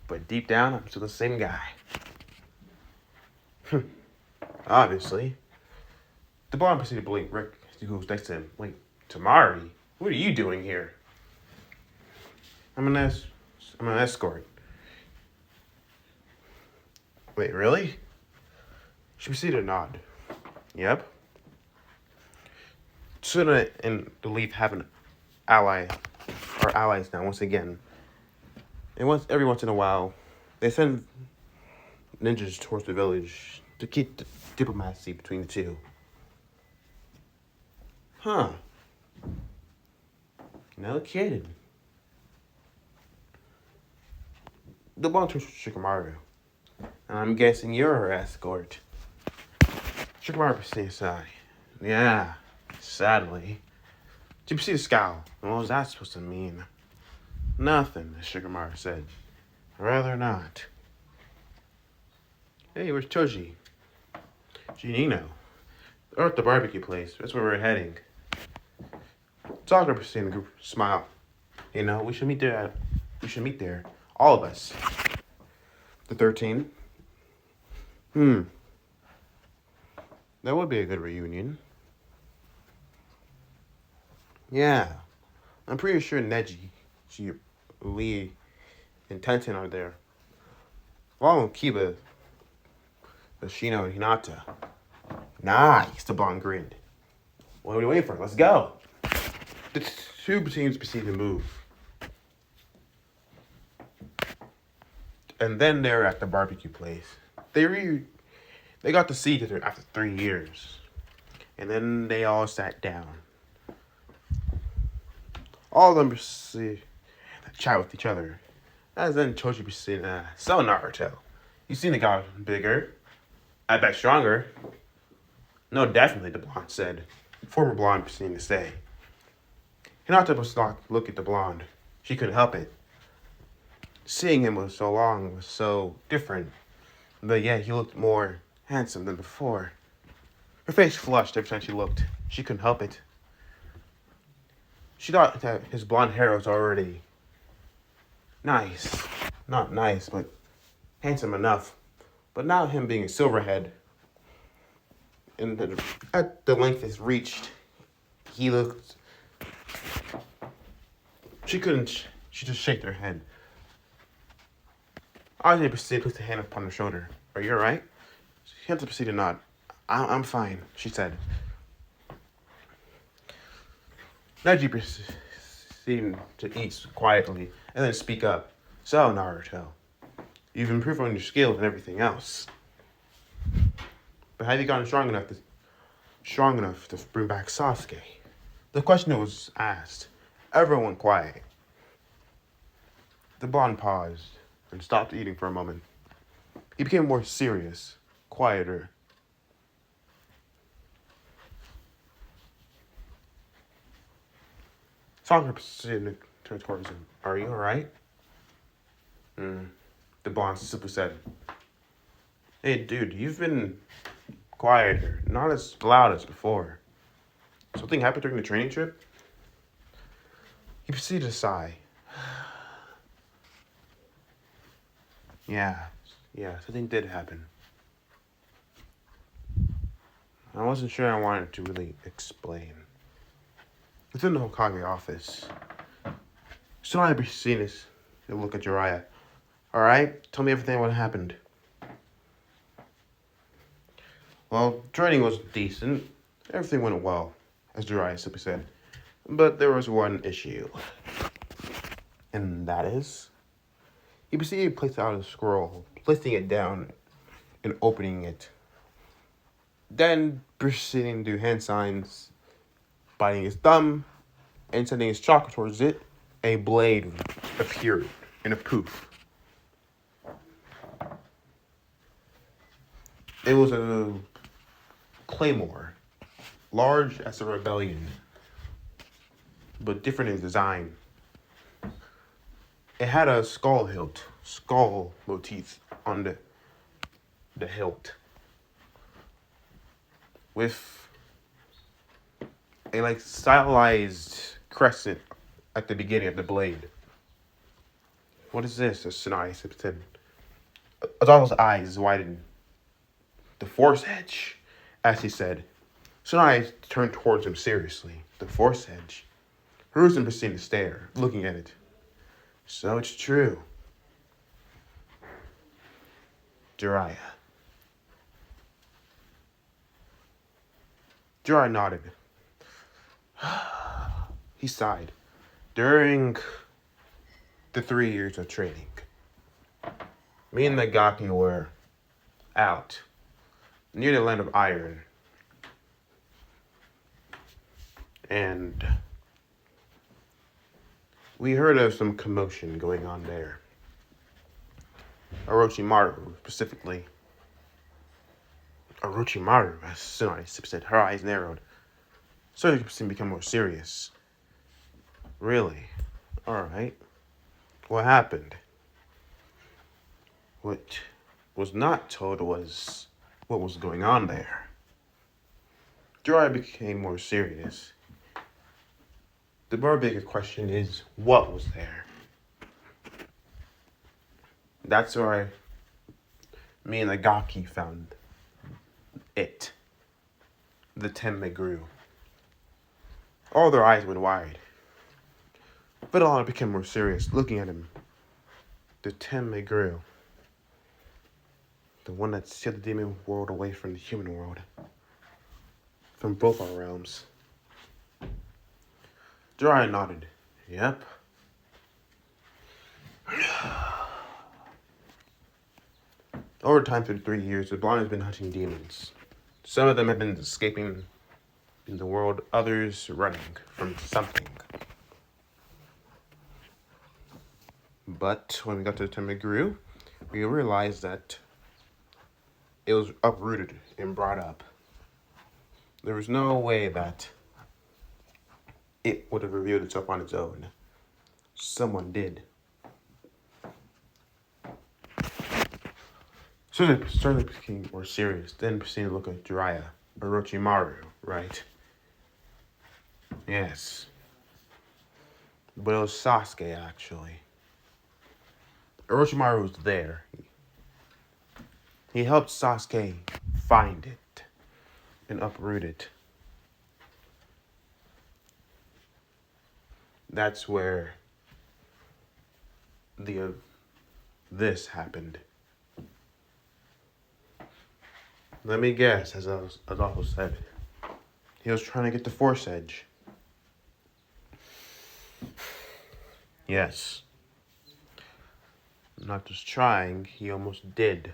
But deep down, I'm still the same guy. Obviously. The blonde proceeded to blink Rick, who was next to him. Wait, Tamari? What are you doing here? I'm an escort. Wait, really? She proceeded to nod. Yep. Suna and the Leaf have an ally, or allies now, once again. And every once in a while, they send ninjas towards the village to keep the diplomacy between the two. Huh. No kidding. The blonde turns to Shikamaru. And I'm guessing you're her escort. Shikamaru proceeds to sigh. Yeah, sadly. She proceeds to scowl. What was that supposed to mean? Nothing, Shikamaru said. Rather not. Hey, where's Choji? Jinino. They're at the barbecue place. That's where we're heading. Sakura proceeded to smile. You know, we should meet there. All of us. The 13. That would be a good reunion. Yeah. I'm pretty sure Neji, Lee, and Tenten are there. Along with Kiba, Yoshino, and Hinata. Nice, the blonde grinned. What are we waiting for? Let's go. The two teams proceed to move. And then they're at the barbecue place. They got to see each other after 3 years. And then they all sat down. All of them proceeded to chat with each other. As then Choji proceeded, so Naruto, you seem to got bigger. I bet stronger. No, definitely, the blonde said. Former blonde proceeded to say. Hinata was not look at the blonde. She couldn't help it. Seeing him was so long was so different. But yet he looked more handsome than before. Her face flushed every time she looked. She couldn't help it. She thought that his blonde hair was already nice. Not nice, but handsome enough. But now him being a silverhead, and at the length it's reached, he looked... She just shake her head. Audrey proceeded to put a hand upon her shoulder. Are you alright? She had to proceed to nod. I'm fine, she said. Neji proceeded to eat quietly and then speak up. So, Naruto, you've improved on your skills and everything else. But have you gotten strong enough to bring back Sasuke? The question was asked. Everyone went quiet. The blonde paused and stopped eating for a moment. He became more serious, quieter. Sakura proceeded to turn towards him. Are you alright? The blonde simply said. Hey, dude, you've been quieter, not as loud as before. Something happened during the training trip? He proceeded to sigh. Yeah, something did happen. I wasn't sure I wanted to really explain. Within the Hokage office, Tsunade proceeded to look at Jiraiya. Alright? Tell me everything what happened. Well, training was decent. Everything went well, as Jiraiya simply said. But there was one issue. And that is, he proceeded to place out a scroll, placing it down and opening it. Then proceeding to do hand signs, biting his thumb, and sending his chakra towards it. A blade appeared in a poof. It was a claymore, large as a rebellion, but different in design. It had a skull motif on the hilt, with a stylized crescent at the beginning of the blade. What is this? As Sinai said. Adolfo's eyes widened. The Force Edge, as he said. Sinai turned towards him seriously. The Force Edge. Hiruzen proceeded to stare, looking at it. So it's true. Jiraiya. Jiraiya nodded. He sighed. During the 3 years of training, me and Nagaki were out near the land of Iron. And we heard of some commotion going on there. Orochimaru, specifically. Orochimaru, as Tsunade said, her eyes narrowed. Started to become more serious. Really? Alright. What happened? What was not told was what was going on there. Jiraiya became more serious. The more bigger question is, what was there? That's where me and Nagaki found it. The Tenmei grew. All their eyes went wide. But all became more serious, looking at him. The Tenmei grew. The one that sealed the demon world away from the human world. From both our realms. Jiraiya nodded. Yep. Over time, through 3 years, the blind has been hunting demons. Some of them have been escaping in the world, others running from something. But when we got to the Temeguru, we realized that it was uprooted and brought up. There was no way that it would have revealed itself on its own. Someone did. So they started becoming more serious, then proceeded to look at Jiraiya, Orochimaru, right? Yes. But it was Sasuke, actually. Orochimaru was there. He helped Sasuke find it and uproot it. That's where this happened. Let me guess, as Adolfo said, he was trying to get the Force Edge. Yes. Not just trying, he almost did.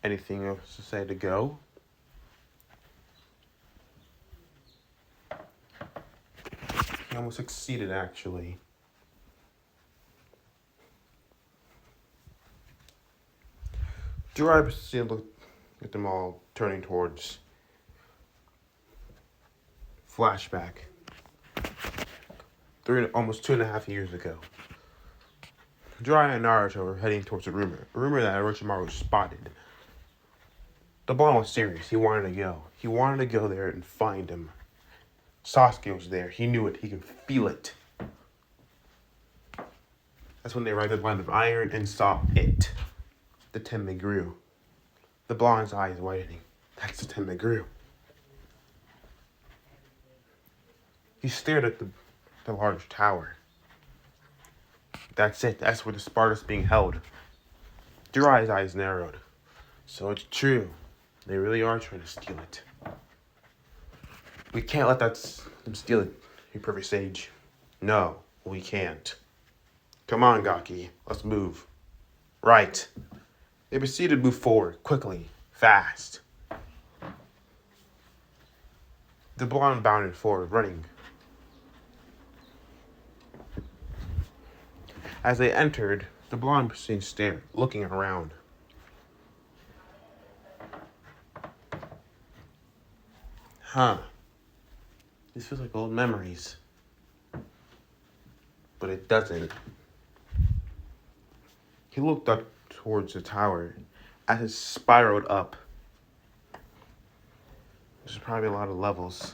Anything else to say to go? He almost succeeded, actually. Jiraiya proceeded to look at them all, turning towards flashback. Almost 2.5 years ago. Jiraiya and Naruto were heading towards a rumor that Orochimaru was spotted. The blonde was serious. He wanted to go. He wanted to go there and find him. Sasuke was there. He knew it. He could feel it. That's when they arrived at the land of Iron and saw it. The Tenmei grew. The blonde's eyes widening. That's the Tenmei grew. He stared at the large tower. That's it. That's where the Sparta's being held. Jiraiya's eyes narrowed. So it's true. They really are trying to steal it. We can't let them steal it, your perfect sage. No, we can't. Come on, Gaki. Let's move. Right. They proceeded to move forward, quickly, fast. The blonde bounded forward, running. As they entered, the blonde proceeded to stare, looking around. Huh. This feels like old memories. But it doesn't. He looked up towards the tower as it spiraled up. There's probably a lot of levels.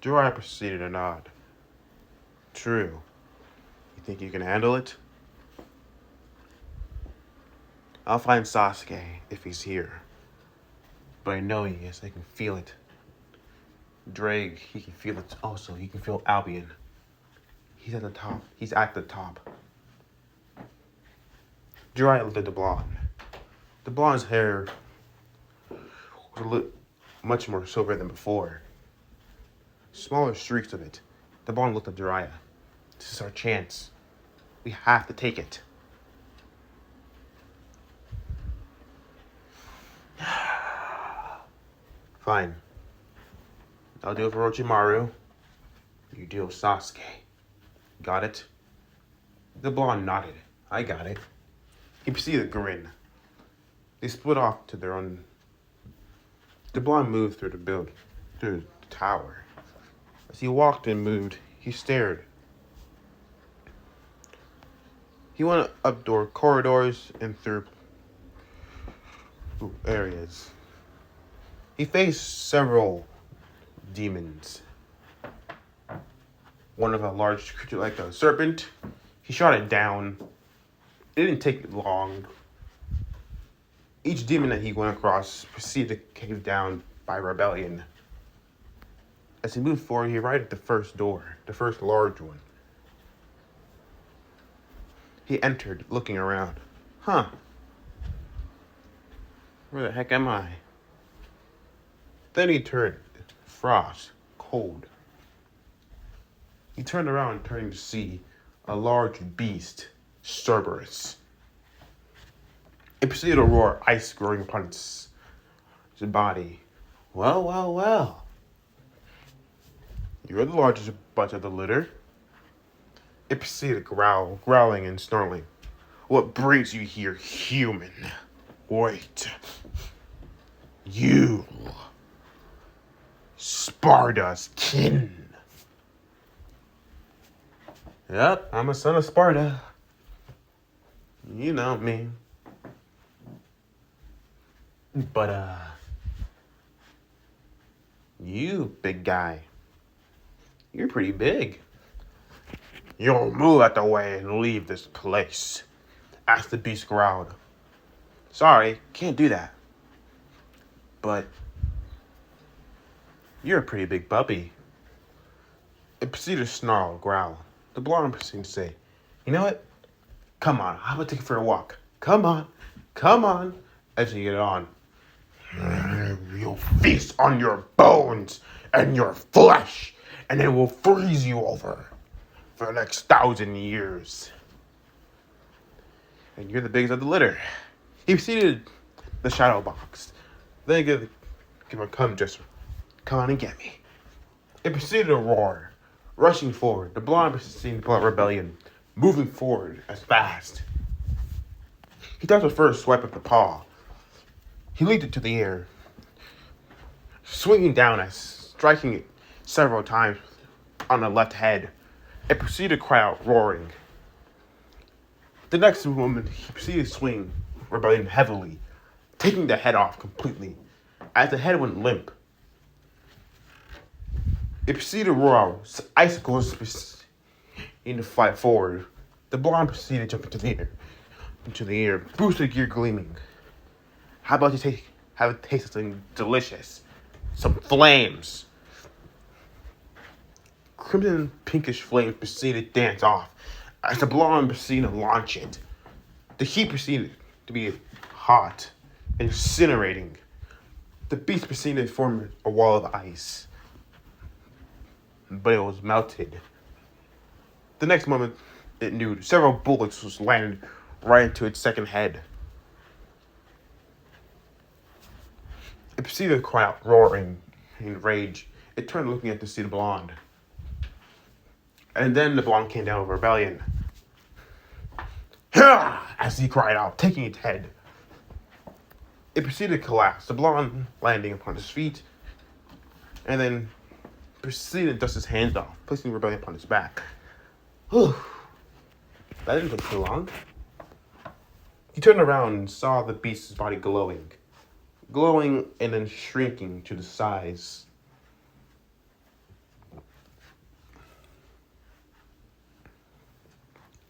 Jiraiya proceeded to nod. True. You think you can handle it? I'll find Sasuke if he's here. But I know he is. I can feel it. Drake, he can feel it also. He can feel Albion. He's at the top. He's at the top. Jiraiya looked at the blonde. The blonde's hair was much more silver than before. Smaller streaks of it. The blonde looked at Jiraiya. This is our chance. We have to take it. Fine. I'll do it for Orochimaru. You deal with Sasuke. Got it? The blonde nodded. I got it. He proceeded to grin. They split off to their own. The blonde moved through the tower. As he walked and moved, he stared. He went up door corridors and through areas. He faced several demons. One of a large creature like a serpent. He shot it down. It didn't take long. Each demon that he went across proceeded to cave down by rebellion. As he moved forward, he arrived at the first door, the first large one. He entered, looking around. Huh. Where the heck am I? Then he turned. Frost. Cold. He turned around, turning to see a large beast, Cerberus. It proceeded to roar, ice growing upon its body. Well, well, well. You're the largest butt of the litter. It proceeded to growl, growling and snarling. What brings you here, human? Wait. You. Sparta's kin. Yep, I'm a son of Sparta. You know me. But, you, big guy. You're pretty big. You'll move out the way and leave this place. As the beast growled. Sorry, can't do that. But, you're a pretty big puppy. It proceeded to snarl, growl. The blonde proceeded to say, you know what? Come on, how about take it for a walk? Come on, come on. As you get on. You'll feast on your bones and your flesh, and it will freeze you over for the next 1,000 years. And you're the biggest of the litter. He proceeded the shadow box. Then give him a come gesture. Come on and get me. It proceeded to roar, rushing forward. The blonde proceeded to pull out rebellion, moving forward as fast. He took the first swipe of the paw. He leaped it to the air, swinging down as striking it several times on the left head. It proceeded to cry out, roaring. The next moment, he proceeded to swing rebellion heavily, taking the head off completely. As the head went limp, it proceeded to roar out. Icicles proceeded to fight forward. The blonde proceeded to jump into the air, boosted gear gleaming. How about you have a taste of something delicious? Some flames. crimson pinkish flames proceeded to dance off as the blonde proceeded to launch it. The heat proceeded to be hot and incinerating. The beast proceeded to form a wall of ice, but it was melted. The next moment, it knew several bullets was landed right into its second head. It proceeded to cry out, roaring in rage. It turned looking at to see the blonde. And then the blonde came down with rebellion. As he cried out, taking its head. It proceeded to collapse, the blonde landing upon his feet, and then proceeded to dust his hands off, placing rebellion upon his back. Whew. That didn't take too long. He turned around and saw the beast's body glowing and then shrinking to the size.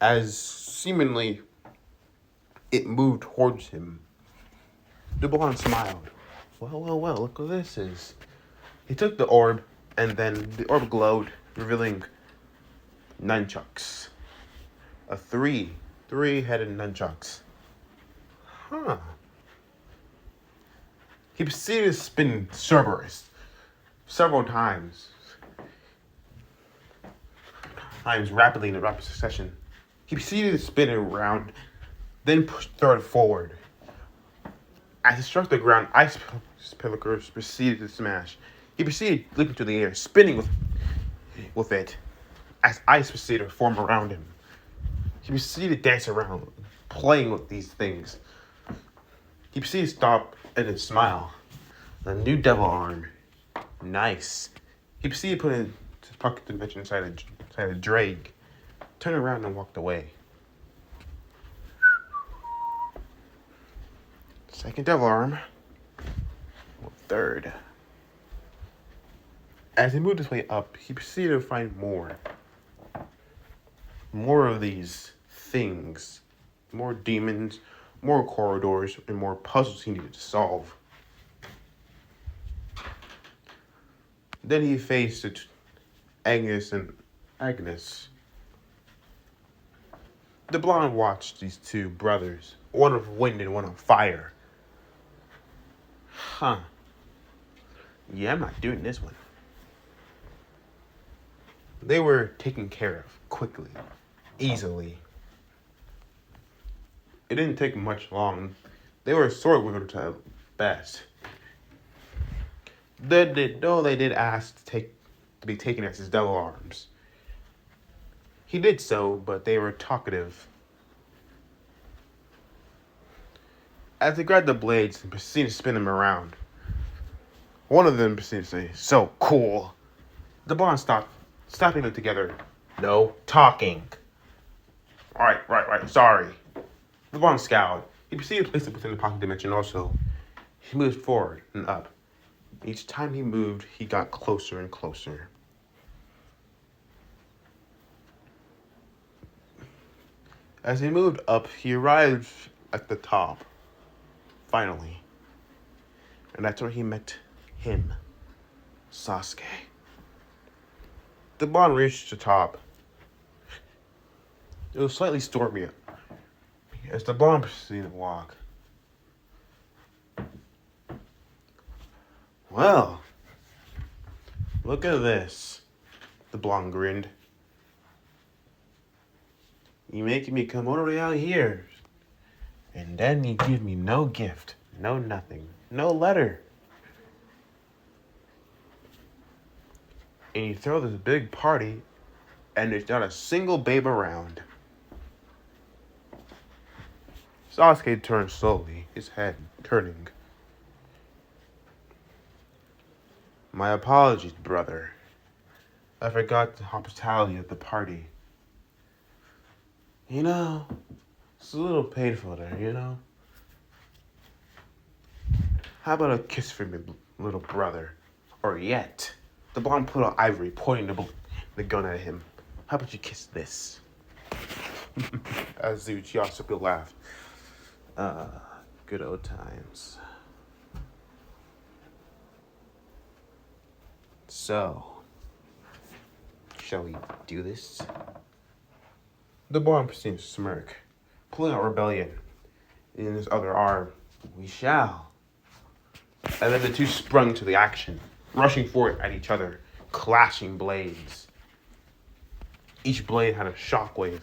As seemingly it moved towards him, the blonde smiled. Well, look what this is. He took the orb, and then the orb glowed, revealing nunchucks. Three-headed nunchucks. Huh. He proceeded to spin Cerberus several times rapidly in a rapid succession. He proceeded to spin it around, then throw it forward. As it struck the ground, ice pillars proceeded to smash. He proceeded leaping through the air, spinning with it, as ice proceeded to form around him. He proceeded to dance around, playing with these things. He proceeded to stop and then smile. The new devil arm. Nice. He proceeded to put it in his pocket dimension inside a drake, turned around and walked away. Second devil arm. Third. As he moved his way up, he proceeded to find more of these things, more demons, more corridors, and more puzzles he needed to solve. Then he faced Agnes and Agnes. The blonde watched these two brothers, one of wind and one of fire. Huh. Yeah, I'm not doing this one. They were taken care of quickly, easily. It didn't take much long. They were sword wielders at best. Though they did ask to be taken as his devil arms. He did so, but they were talkative. As they grabbed the blades and proceeded to spin them around, one of them proceeded to say, "So cool." The blonde stopping them together. No talking. Right, sorry. The blonde scowled. He proceeded to place it within the pocket dimension also. He moved forward and up. Each time he moved, he got closer and closer. As he moved up, he arrived at the top. Finally. And that's where he met him, Sasuke. The blonde reached the top. It was slightly stormy as the blonde proceeded to walk. Well, look at this, the blonde grinned. You making me come all the way out here, and then you give me no gift, no nothing, no letter. And you throw this big party, and there's not a single babe around. Sasuke turned slowly, his head turning. My apologies, brother. I forgot the hospitality of the party. You know, it's a little painful there, you know? How about a kiss for me, little brother? Or yet. The blonde put out ivory, pointing the gun at him. How about you kiss this? As Yasuke laughed. Good old times. So, Shall we do this? The blonde proceeded to smirk, pulling out rebellion in his other arm. We shall. And then the two sprung to the action, rushing forward at each other, clashing blades. Each blade had a shockwave.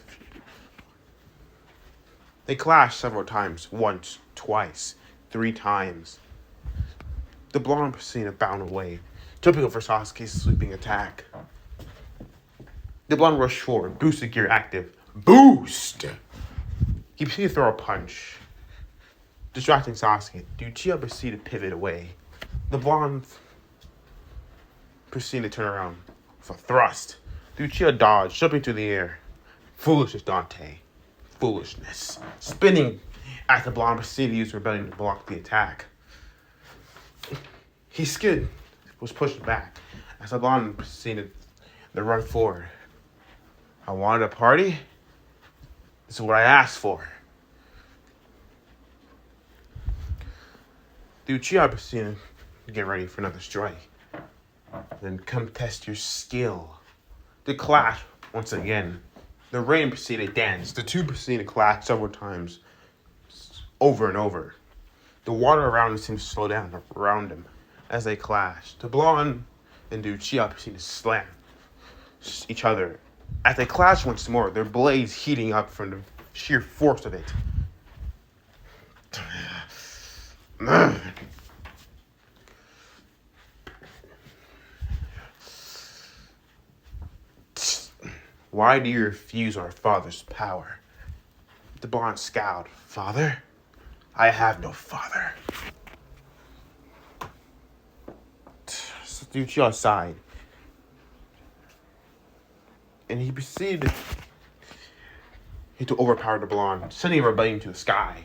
They clashed several times, once, twice, 3 times. The blonde proceeded to bound away, jumping over Sasuke's sweeping attack. The blonde rushed forward, boosted gear active. Boost! He proceeded to throw a punch, distracting Sasuke. Uchiha proceeded to pivot away. The blonde proceeded to turn around with a thrust. Uchiha dodged, jumping through the air. Foolishness, Dante. Foolishness. Spinning as the blonde proceeded to use rebellion to block the attack. His skin was pushed back as the blonde proceeded to run forward. I wanted a party? This is what I asked for. The Uchiha proceeded to get ready for another strike. Then come test your skill. The clash once again. The rain proceeded to dance. The two proceeded to clash several times, over and over. The water around him seemed to slow down around him as they clashed. The blonde and the Uchiha proceeded to slam each other. As they clashed once more, their blades heating up from the sheer force of it. Why do you refuse our father's power? The blonde scowled. Father? I have no father. The Uchiha sighed. And he proceeded to overpower the blonde, sending rebellion to the sky.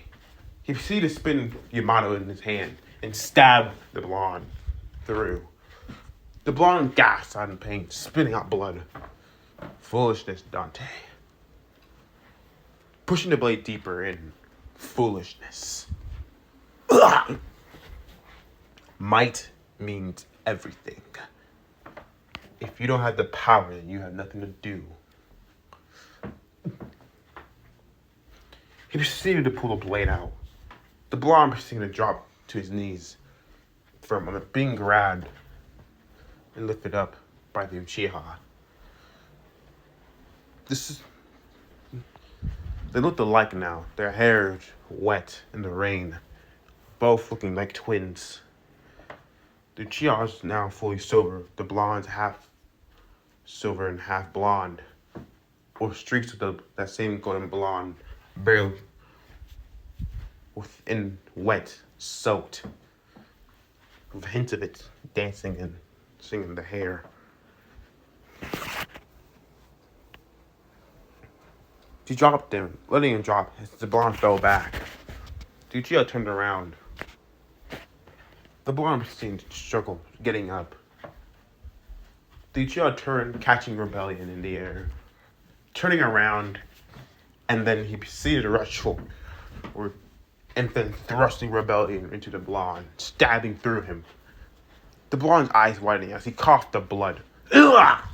He proceeded to spin Yamato in his hand and stab the blonde through. The blonde gasped out in pain, spitting out blood. Foolishness, Dante. Pushing the blade deeper in. Foolishness. Might means everything. If you don't have the power, then you have nothing to do. He proceeded to pull the blade out. The blonde proceeded to drop to his knees from being grabbed and lifted up by the Uchiha. They looked alike now, their hair wet in the rain, both looking like twins. The Uchiha is now fully silver, the blonde's half silver and half blonde, with streaks of that same golden blonde, barely within wet, soaked, with hints of it dancing and singing the hair. She dropped him, letting him drop as the blonde fell back. The Uchiha turned around. The blonde seemed to struggle getting up. The Uchiha turned, catching rebellion in the air, turning around, and then he proceeded to rush forward, and then thrusting rebellion into the blonde, stabbing through him. The blonde's eyes widening as he coughed the blood. Ugh!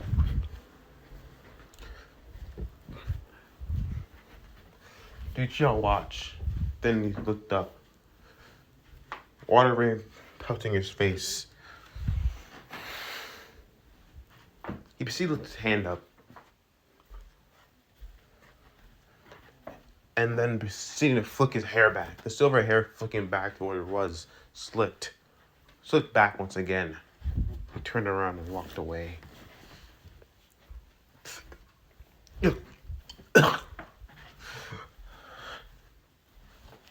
The Uchiha watched. Then he looked up. Water rain pelting his face. He proceeded to lift his hand up. And then proceeded to flick his hair back. The silver hair flicking back to where it was, slipped back once again. He turned around and walked away.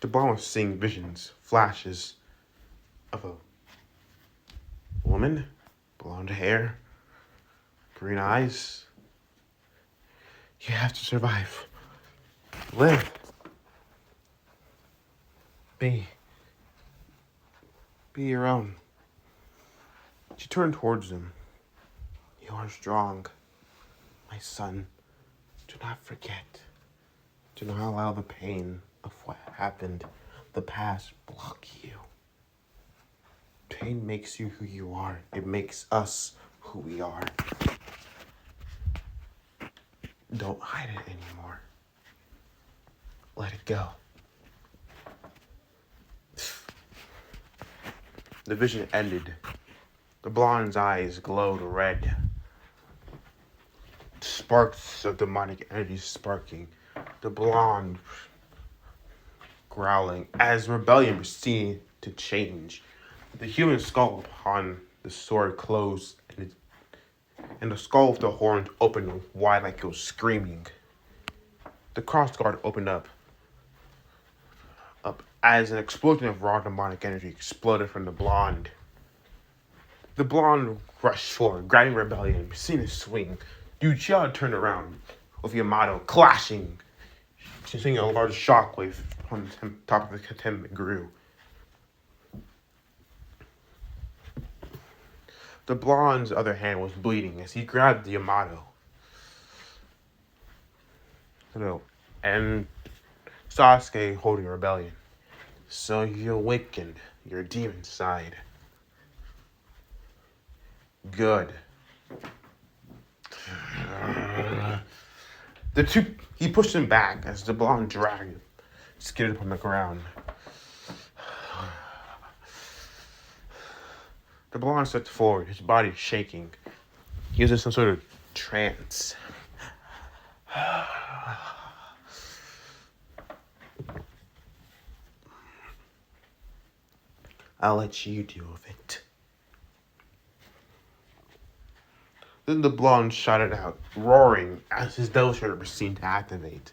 The blonde was seeing visions, flashes of a woman, blonde hair, green eyes. You have to survive. Live. Be your own. She turned towards him. You are strong, my son. Do not forget. Do not allow the pain of what happened, the past, block you. Pain makes you who you are. It makes us who we are. Don't hide it anymore. Let it go. The vision ended. The blonde's eyes glowed red. Sparks of demonic energy sparking. The blonde growling as rebellion proceeded to change. The human skull upon the sword closed, and the skull of the horns opened wide like it was screaming. The crossguard opened up as an explosion of raw demonic energy exploded from the blonde. The blonde rushed forward, grabbing rebellion, seeing it swing. Yuchia turned around with Yamato clashing, seeing a large shockwave on the top of the katana that grew. The blonde's other hand was bleeding as he grabbed the Yamato. And Sasuke holding rebellion. So you awakened your demon side. Good. He pushed him back as the blonde dragged, skidded upon the ground. The blonde stepped forward, his body shaking. He was in some sort of trance. I'll let you deal with it. Then the blonde shouted out, roaring as his devil shredder was seen to activate.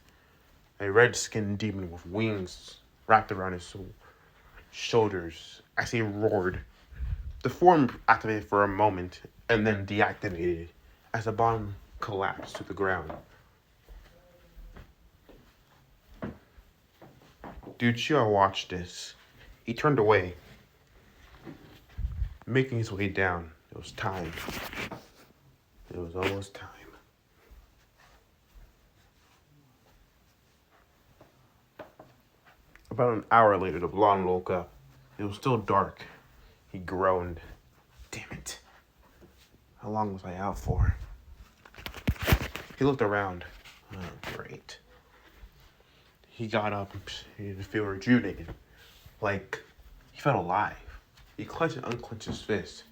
A red-skinned demon with wings wrapped around his shoulders as he roared. The form activated for a moment and then deactivated as the bomb collapsed to the ground. Duchia watched this. He turned away, making his way down. It was time. It was almost time. About an hour later, the blonde woke up. It was still dark. He groaned. Damn it. How long was I out for? He looked around. Oh, great. He got up and he didn't feel rejuvenated. Like he felt alive. He clenched and unclenched his fist.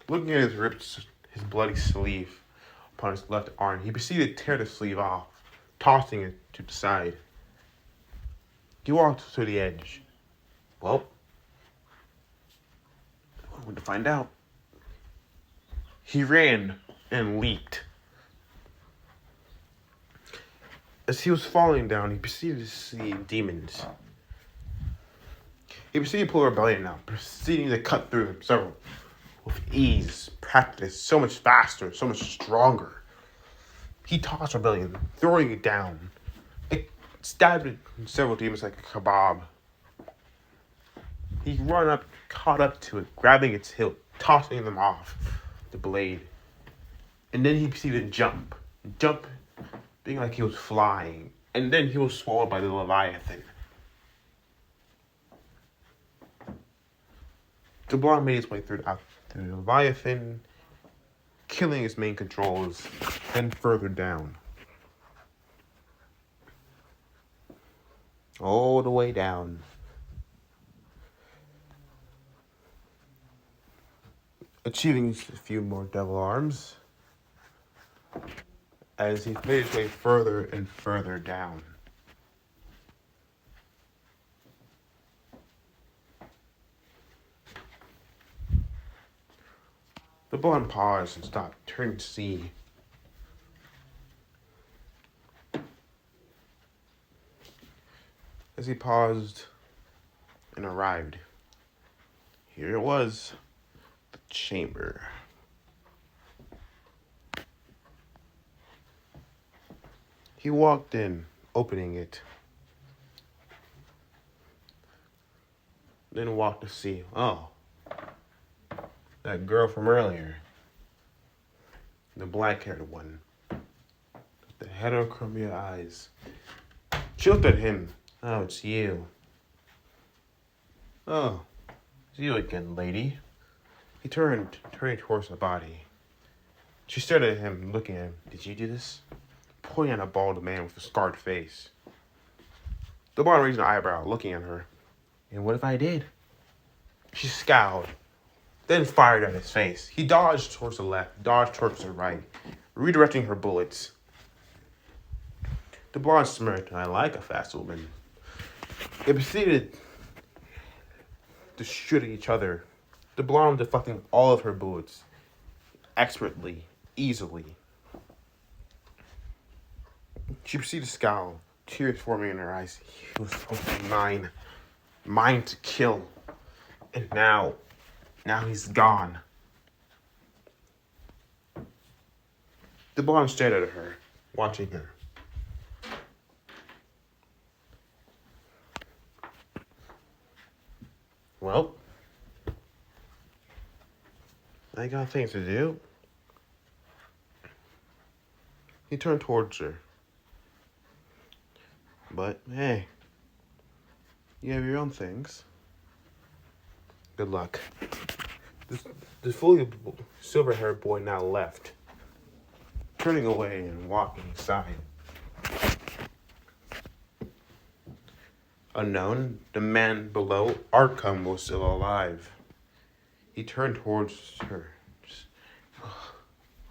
Looking at his ripped, his bloody sleeve upon his left arm, he proceeded to tear the sleeve off, tossing it to the side. He walked to the edge. Well, I wanted to find out. He ran and leaped. As he was falling down, he proceeded to see demons. He proceeded to pull rebellion out, proceeding to cut through them several with ease, practice, so much faster, so much stronger. He tossed rebellion, throwing it down. It stabbed at several demons like a kebab. He ran up, caught up to it, grabbing its hilt, tossing them off the blade. And then he proceeded to jump, being like he was flying. And then he was swallowed by the Leviathan. The blonde made his way through the Leviathan, killing his main controls, then further down. All the way down. Achieving a few more devil arms as he made his way further and further down. The blonde paused and stopped, turning to see. As he paused and arrived, here it was, the chamber. He walked in, opening it, then walked to see, oh, that girl from earlier, the black-haired one, with the heterochromia eyes. She looked at him. Oh, it's you. Oh, it's you again, lady. He turned, turning towards the body. She stared at him, looking at him. Did you do this? Pointing at a bald man with a scarred face. The blonde raised an eyebrow, looking at her. And what if I did? She scowled, then fired at his face. He dodged towards the left, dodged towards the right, redirecting her bullets. The blonde smirked. I like a fast woman. They proceeded to shoot at each other, the blonde deflecting all of her bullets, expertly, easily. She proceeded to scowl, tears forming in her eyes. He was supposed to be mine. Mine to kill. And now he's gone. The blonde stared at her, watching her. Well, I got things to do. He turned towards her. But, hey, you have your own things. Good luck. The fully silver-haired boy now left, turning away and walking aside. Unknown, the man below Arkham was still alive. He turned towards her.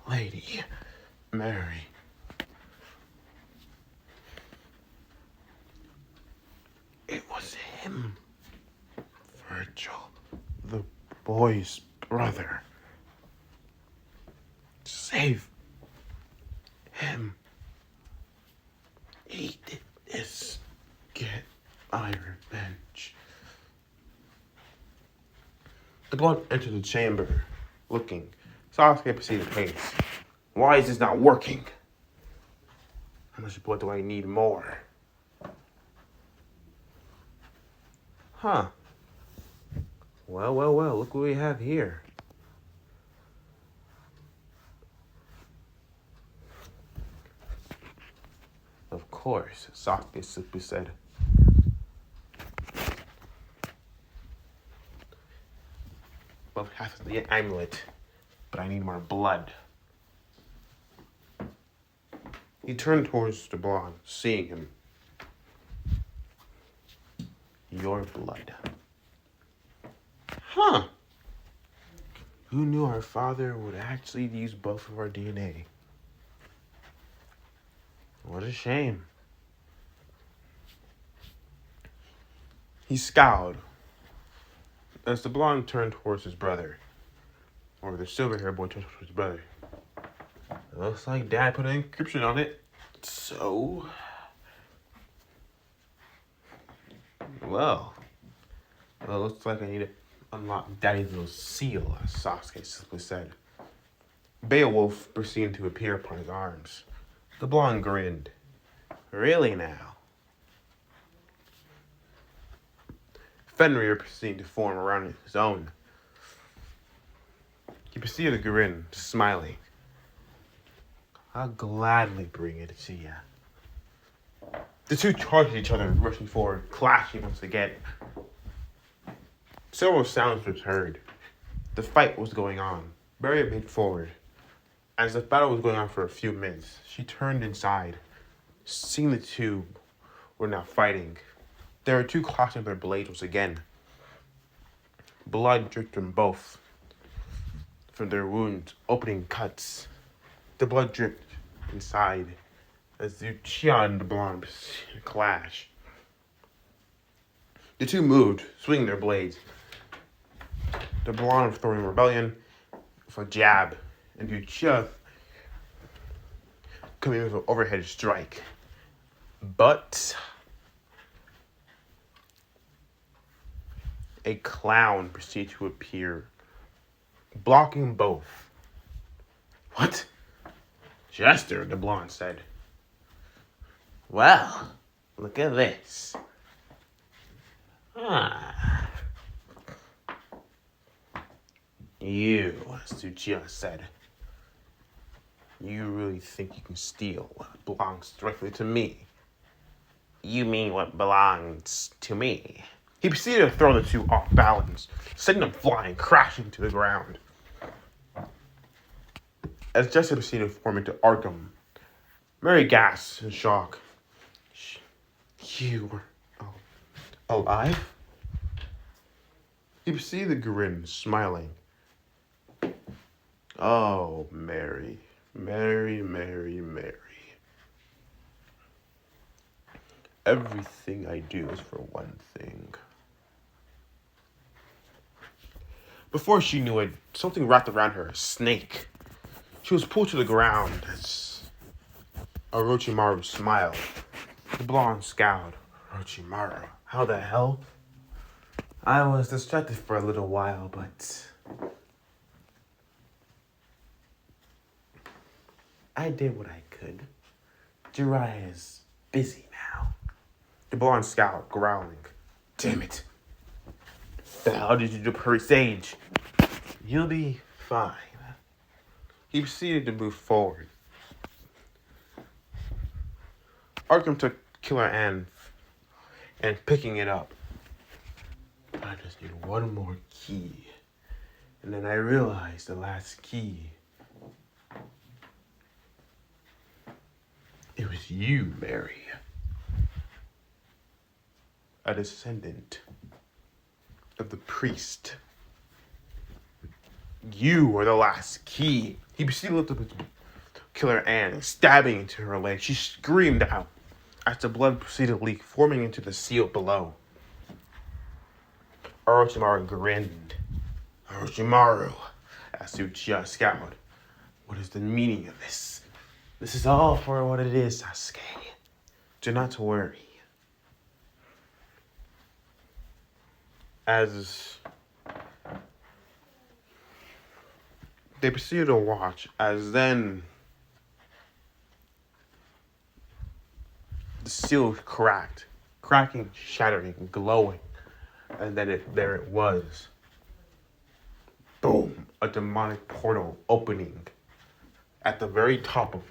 Lady Mary. It was him. Virgil, the boy's brother. Save him. He did this. Get my revenge. The blonde entered the chamber, looking. Sasuke proceeded to pace. Why is this not working? How much blood do I need more? Huh. Well, look what we have here. Of course, Sasuke simply said. Well, half of the amulet, but I need more blood. He turned towards the blonde, seeing him. Your blood. Huh. Who knew our father would actually use both of our DNA? What a shame. He scowled as the blonde turned towards his brother. Or the silver-haired boy turned towards his brother. It looks like Dad put an encryption on it. So... Well, it looks like I need to unlock Daddy's little seal, as Sasuke simply said. Beowulf proceeded to appear upon his arms. The blonde grinned. Really now? Fenrir proceeded to form around his own. He proceeded to grin, smiling. I'll gladly bring it to you. The two charged each other, rushing forward, clashing once again. Several sounds were heard. The fight was going on. Barrier made forward. As the battle was going on for a few minutes, she turned inside, seeing the two were now fighting. There were two clashing their blades once again. Blood dripped from both from their wounds, opening cuts. The blood dripped inside as the Uchiha and the blonde clash. The two moved, swinging their blades. The blonde throwing rebellion with a jab, and the Uchiha coming with an overhead strike. But a clown proceeded to appear, blocking both. What? Jester, the blonde said. Well, look at this. You, as Uchiha said, you really think you can steal what belongs directly to me? You mean what belongs to me? He proceeded to throw the two off balance, sending them flying, crashing to the ground. as Jesse proceeded to form into Arkham. Mary gasps in shock. You were alive? He perceived the grin, smiling. Oh, Mary, Mary, Mary, Mary. Everything I do is for one thing. Before she knew it, something wrapped around her, a snake. She was pulled to the ground as Orochimaru smiled. The blonde scowled. Orochimaru, how the hell? I was distracted for a little while, but I did what I could. Jiraiya is busy now. The blonde scowled, growling. Damn it. The hell did you do, Puri Sage? You'll be fine. He proceeded to move forward. Arkham took Killer Ann and picking it up. I just need one more key. And then I realized the last key. It was you, Mary. A descendant of the priest. You are the last key. He proceeded to lift up his Killer Ann, stabbing into her leg. She screamed out as the blood proceeded to leak, forming into the seal below. Orochimaru grinned. Orochimaru, asked Uchiha scowled. What is the meaning of this? This is all for what it is, Sasuke. Do not worry. As they proceeded to watch, as then the seal cracked, cracking, shattering, glowing, and then there it was. Boom! A demonic portal opening at the very top of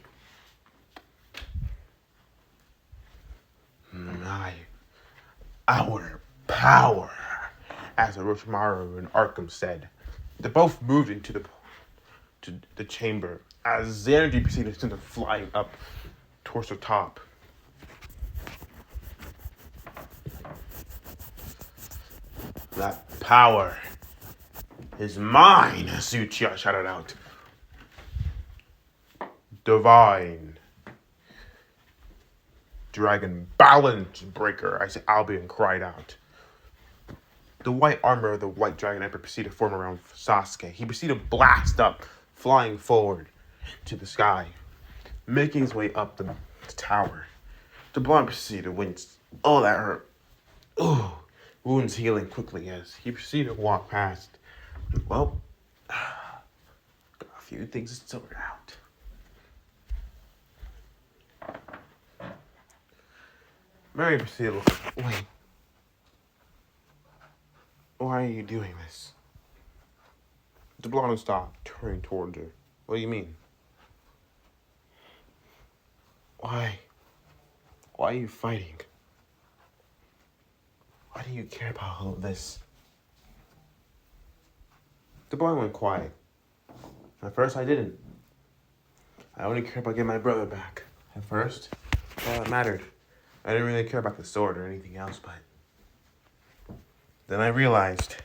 our power, as Orochimaru and Arkham said. They both moved into the chamber as the energy proceeded to send them flying up towards the top. That power is mine, as Uchiha shouted out. Divine. Dragon Balance Breaker, as Albion cried out. The white armor of the White Dragon Emperor proceeded to form around Sasuke. He proceeded to blast up, flying forward to the sky, making his way up the tower. The blonde proceeded to wince. Oh, that hurt. Ooh. Wounds healing quickly as he proceeded to walk past. Well, got a few things to sort out. Mary proceeded to look. Wait. Why are you doing this? The blonde stopped, turning towards her. What do you mean? Why? Why are you fighting? Why do you care about all of this? The boy went quiet. At first, I didn't. I only cared about getting my brother back. At first, all that mattered. I didn't really care about the sword or anything else, but then I realized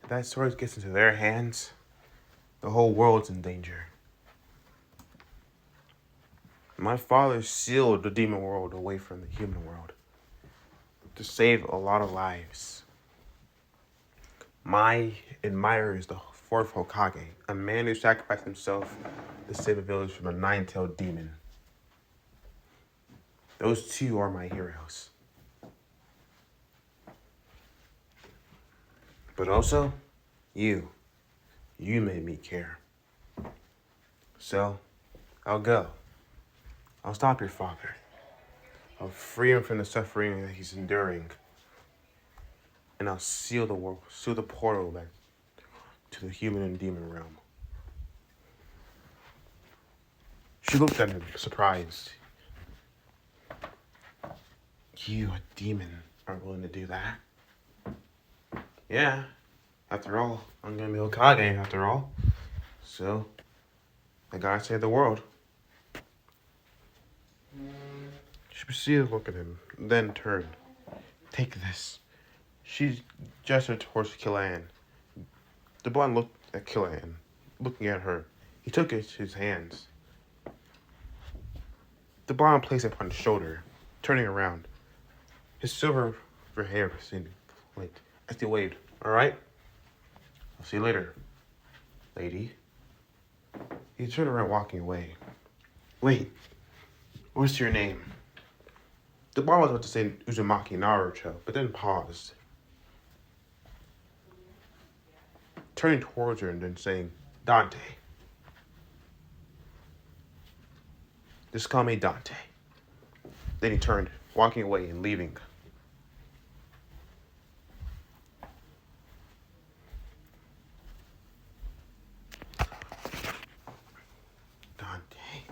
if that sword gets into their hands, the whole world's in danger. My father sealed the demon world away from the human world to save a lot of lives. My admirer is the fourth Hokage, a man who sacrificed himself to save a village from a nine-tailed demon. Those two are my heroes. But also, you made me care. So, I'll go. I'll stop your father. I'll free him from the suffering that he's enduring. And I'll seal the portal back to the human and demon realm. She looked at him, surprised. You, a demon, are willing to do that? Yeah, After all, I'm gonna be Hokage after all. So, I gotta save the world. She proceeded to look at him, then turned. Take this. She gestured towards Killan. The blonde looked at Killan, looking at her. He took his hands. The blonde placed it upon his shoulder, turning around. His silver hair seemed flaked as he waved. All right? I'll see you later, lady. He turned around, walking away. Wait, what's your name? The blonde was about to say Uzumaki Naruto, but then paused, turning towards her and then saying, Dante. Just call me Dante. Then he turned, walking away and leaving. Dante.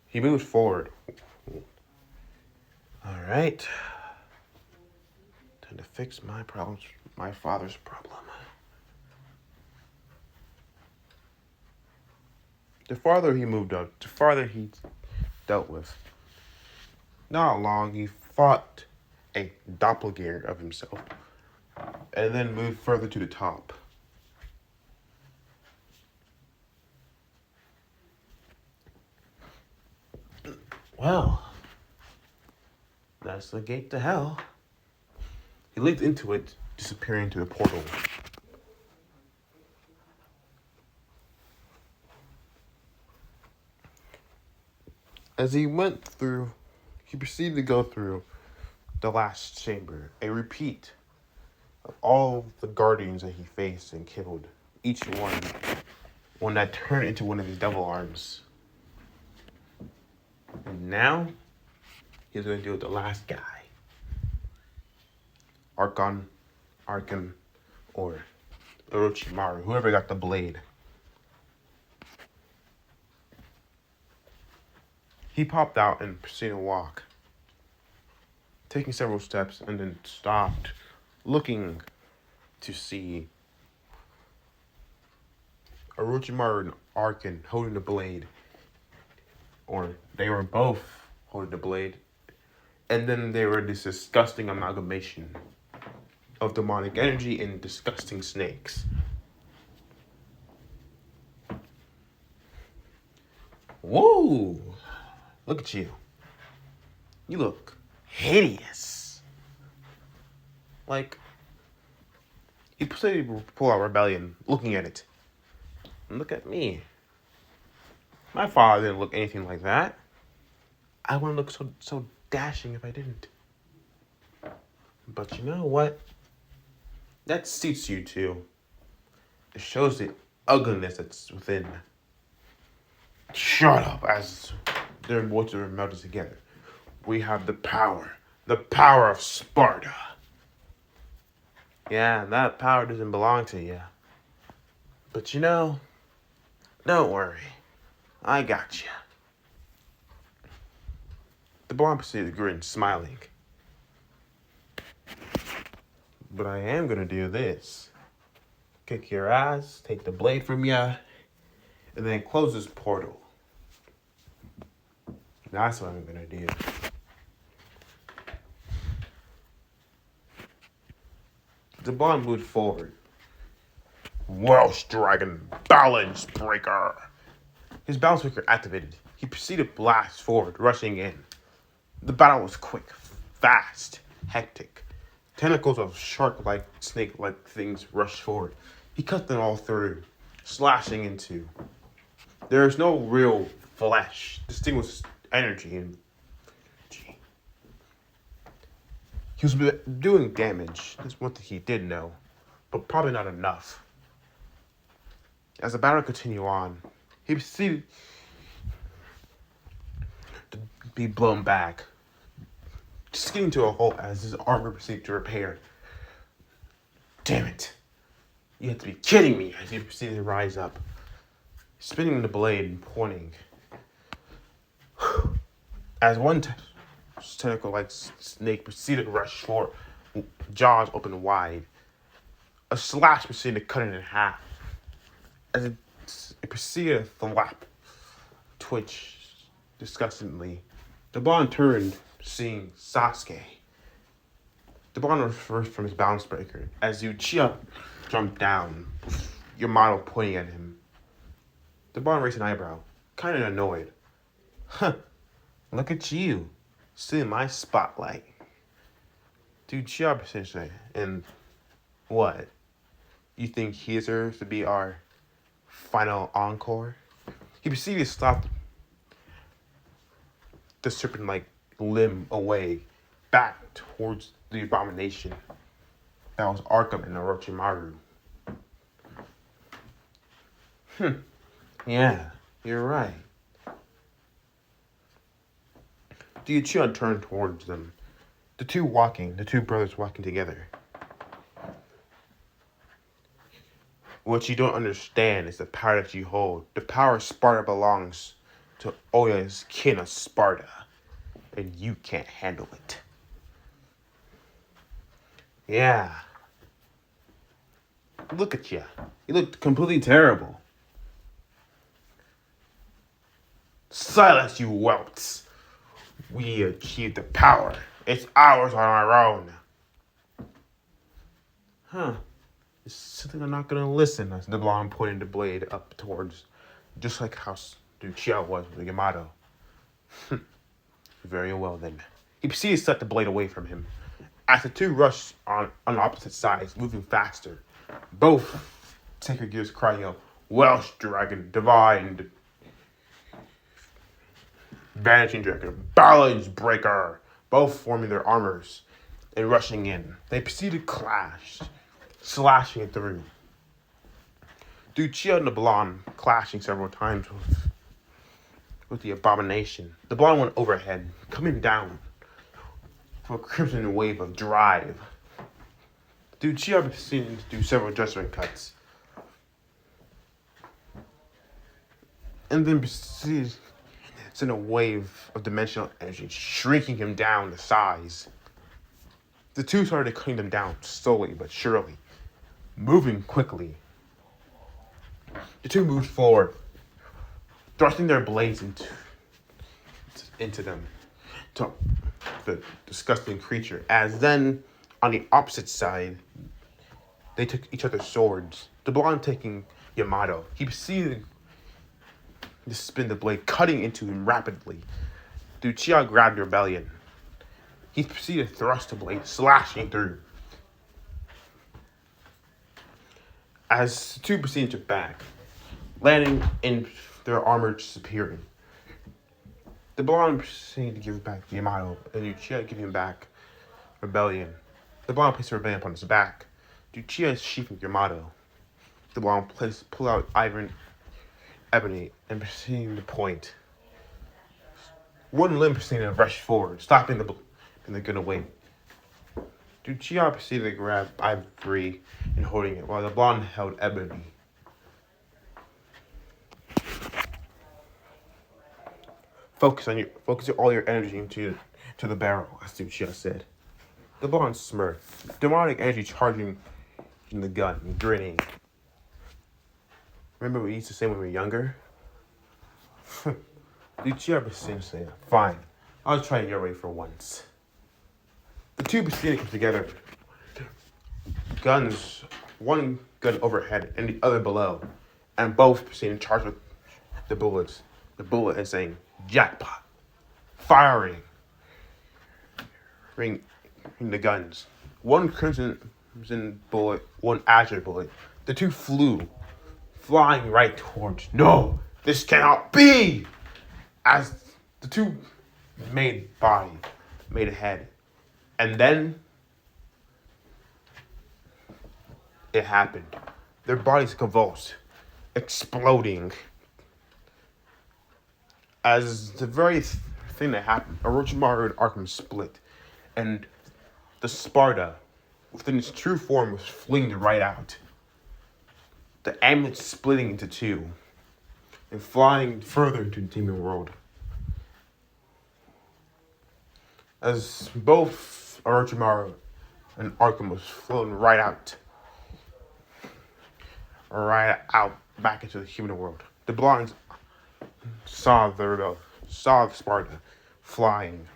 He moved forward. All right. Time to fix my problems, my father's problem. The farther he moved up, the farther he dealt with. Not long, he fought a doppelganger of himself, and then moved further to the top. Well, that's the gate to hell. He leaped into it, disappearing into the portal. As he went through, he proceeded to go through the last chamber, a repeat of all the guardians that he faced and killed, each one that turned into one of his devil arms. And now, he's going to deal with the last guy. Archon, or Orochimaru, whoever got the blade. He popped out and proceeded to walk, taking several steps, and then stopped, looking to see Orochimaru and Archon holding the blade. Or they were both holding the blade. And then they were this disgusting amalgamation of demonic energy and disgusting snakes. Whoa! Look at you. You look hideous. Like, he proceeded to pull out Rebellion, looking at it. And look at me. My father didn't look anything like that. I wouldn't look so dashing if I didn't. But you know what? That suits you too. It shows the ugliness that's within. Shut up, as their voices are melted together. We have the power of Sparta. Yeah, that power doesn't belong to you. But you know, don't worry. I got you. The blonde proceeded to grin, smiling. But I am gonna do this. Kick your ass, take the blade from ya, and then close this portal. That's what I'm gonna do. The blonde moved forward. Welsh Dragon Balance Breaker. His balance breaker activated. He proceeded to blast forward, rushing in. The battle was quick, fast, hectic. Tentacles of shark-like, snake-like things rushed forward. He cut them all through, slashing into. There is no real flesh. This thing was energy and he was doing damage. That's one thing he did know, but probably not enough. As the battle continued on, he proceeded to be blown back, skidding to a halt as his armor proceeded to repair. Damn it! You have to be kidding me! As he proceeded to rise up, spinning the blade and pointing. As one tentacle-like snake proceeded to rush forward, jaws open wide. A slash proceeded to cut it in half. As it proceeded to flap, twitch disgustingly. The blonde turned, seeing Sasuke. The blonde reversed from his balance breaker as Uchiha jumped down, Yamato pointing at him. The blonde raised an eyebrow, kind of annoyed. Huh, look at you, still in my spotlight. Dude, Uchiha essentially, and what? You think he deserves to be our final encore? He proceeded to slap the serpent-like limb away, back towards the abomination. That was Arkham and Orochimaru. Yeah, you're right. The Uchiha turned towards them. The two brothers walking together. What you don't understand is the power that you hold. The power of Sparta belongs to Oya's kin of Sparta, and you can't handle it. Yeah. Look at you. You look completely terrible. Silence, you whelps. We achieved the power. It's ours on our own. Huh. It's something I'm not gonna listen. As the blonde pointed the blade up towards, just like how Uchiha was with Yamato. Very well then. He proceeded to set the blade away from him. As the two rushed on opposite sides, moving faster, both Sacred Gears crying out, Welsh Dragon, Divine, Vanishing Dragon, Balance Breaker, both forming their armors and rushing in. They proceeded to clash, slashing it through. Uchiha and the blonde clashing several times with the abomination. The blonde went overhead, coming down for a crimson wave of drive. Uchiha proceeded to do several judgment cuts. And then proceeded to send a wave of dimensional energy, shrinking him down to size. The two started cutting them down slowly but surely, moving quickly. The two moved forward, thrusting their blades into them, to the disgusting creature. As then, on the opposite side, they took each other's swords. The blonde taking Yamato. He proceeded to spin the blade, cutting into him rapidly. Uchiha grabbed Rebellion. He proceeded to thrust the blade, slashing through. As the two proceeded to back, landing in their armor disappearing. The blonde proceeded to give back Yamato, and Uchiha giving back Rebellion. The blonde placed Rebellion upon his back. Uchiha sheathing Yamato. The blonde pulled out Iron Ebony and proceeding to point. One limb proceeded to rush forward, stopping the gun away. Uchiha proceeded to grab Ivory and holding it, while the blonde held Ebony. Focus all your energy into the barrel, as Uchiha said. The blonde smirked, demonic energy charging in the gun, grinning. Remember what we used to say when we were younger? Uchiha proceeded to say, fine, I'll try your way for once. The two proceeded to come together. Guns, one gun overhead and the other below, and both proceeded to charge with the bullet and saying, jackpot, firing, ring the guns. One crimson bullet, one azure bullet. The two flew, flying right towards. No, this cannot be! As the two made a head. And then it happened. Their bodies convulsed, exploding. As the very thing that happened, Orochimaru and Arkham split, and the Sparta, within its true form, was flinged right out. The amulet splitting into two, and flying further into the demon world. As both Orochimaru and Arkham was floating right out back into the human world. The blondes saw the Sparta flying.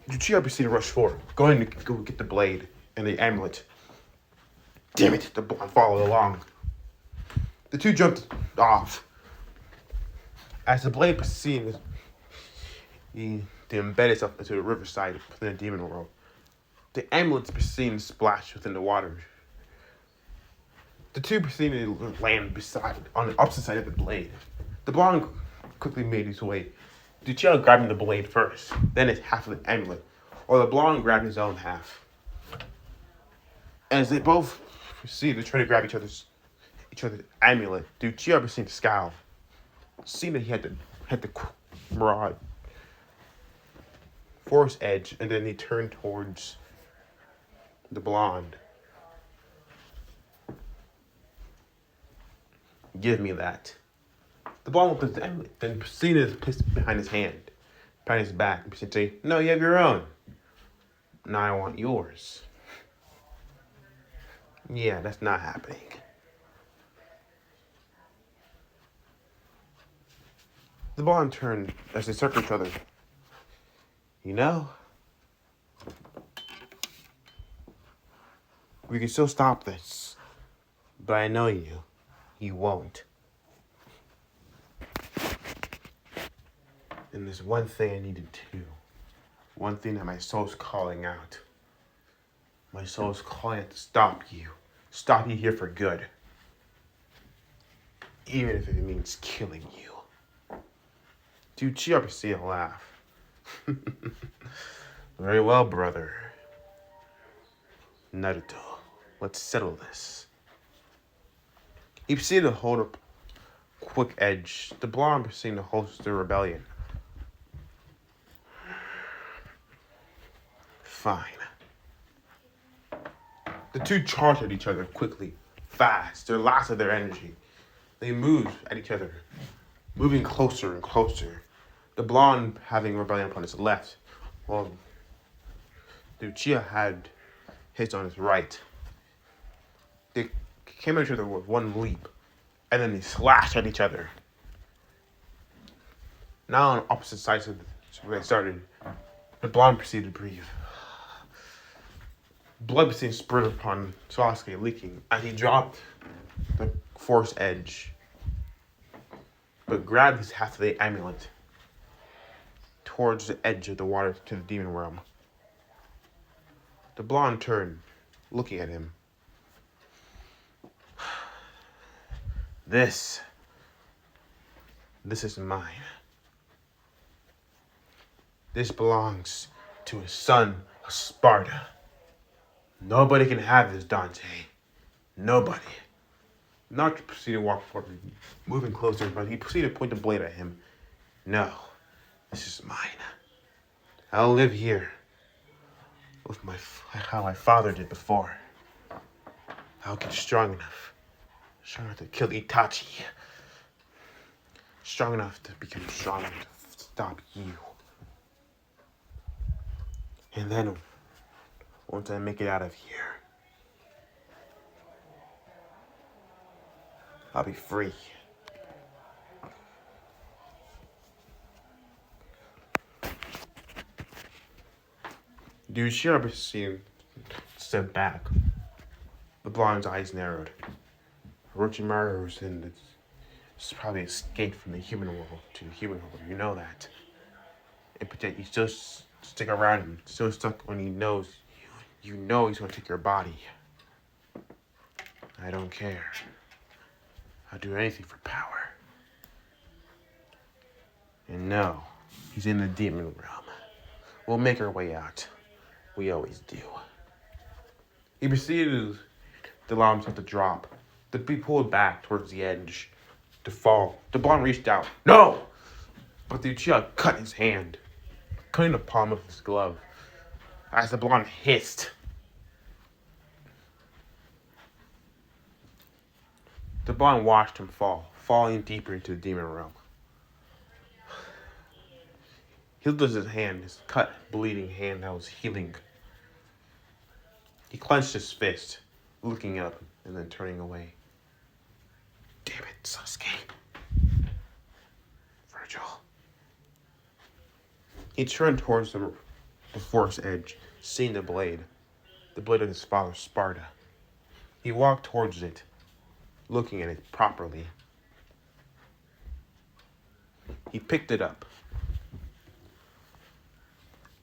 Lucia proceeded to rush forward, going to go get the blade and the amulet. Damn it! The blonde followed along. The two jumped off. As the blade proceeded to embed itself into the riverside within the demon world, the amulets proceeded to splash within the water. The two proceeded to land on the opposite side of the blade. The blonde quickly made his way. Lucia grabbing the blade first, then his half of the amulet, while the blonde grabbed his own half. As they both proceeded to try to grab each other's amulet, Lucia proceeded to scowl, seeing that he had the rod force edge, and then he turned towards the blonde. Give me that. The blonde looked at the amulet, then proceeded to piss behind his back, and proceeded to say, "No, you have your own. Now I want yours." Yeah, that's not happening. The blonde turned as they circled each other. You know, we can still stop this, but I know you won't. And there's one thing I need to do. One thing that my soul's calling out. My soul's calling out to stop you. Stop you here for good. Even if it means killing you. Dude, cheer up and see a laugh. Very well, brother. Naruto, let's settle this. He proceeded to hold up quick edge. The blonde proceeded to host the rebellion. Fine. The two charged at each other quickly, fast, their last of their energy. They moved at each other, moving closer and closer. The blonde having rebellion upon his left, while Lucia had his on his right. They came at each other with one leap, and then they slashed at each other. Now on opposite sides of where they started, the blonde proceeded to breathe. Blood proceeded to spurt upon Sasuke, leaking as he dropped the force edge, but grabbed his half of the amulet towards the edge of the water to the demon realm. The blonde turned, looking at him. This is mine. This belongs to a son of Sparta. Nobody can have this, Dante. Nobody. Naruto proceeded to walk forward, moving closer, but he proceeded to point the blade at him. No, this is mine. I'll live here with how my father did before. I'll get strong enough to kill Itachi. Strong enough to become strong enough to stop you. And then, once I make it out of here, I'll be free. Dude, Shira stepped back. The blonde's eyes narrowed. Orochimaru's it's probably escaped from the human world to the human world. You know that. But you still stick around him, still stuck when he knows, you know he's gonna take your body. I don't care. I'll do anything for power. And no, he's in the demon realm. We'll make our way out. We always do. He proceeded to allow himself to drop, to be pulled back towards the edge, to fall. The blonde reached out. No! But the Uchiha cut his hand, cutting the palm of his glove, as the blonde hissed. The blonde watched him fall, falling deeper into the demon realm. He lifted his hand, his cut, bleeding hand that was healing. He clenched his fist, looking up and then turning away. Damn it, Sasuke. Virgil. He turned towards the forest edge, seeing the blade of his father, Sparta. He walked towards it, looking at it properly. He picked it up.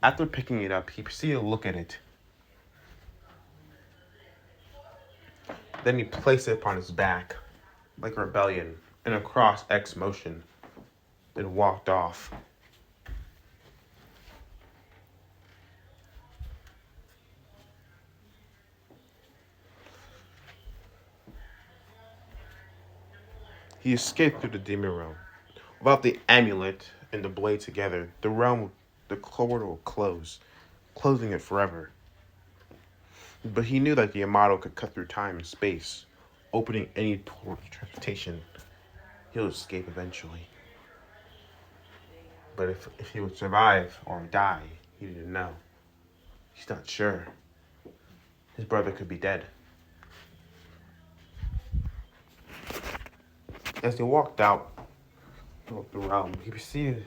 After picking it up, he proceeded to look at it. Then he placed it upon his back, like a rebellion, in a cross X motion, then walked off. He escaped through the demon realm. Without the amulet and the blade together, the corridor will close, closing it forever. But he knew that the Yamato could cut through time and space, opening any port of transportation. He'll escape eventually. But if he would survive or die, he didn't know. He's not sure. His brother could be dead. As he walked out of the realm, he proceeded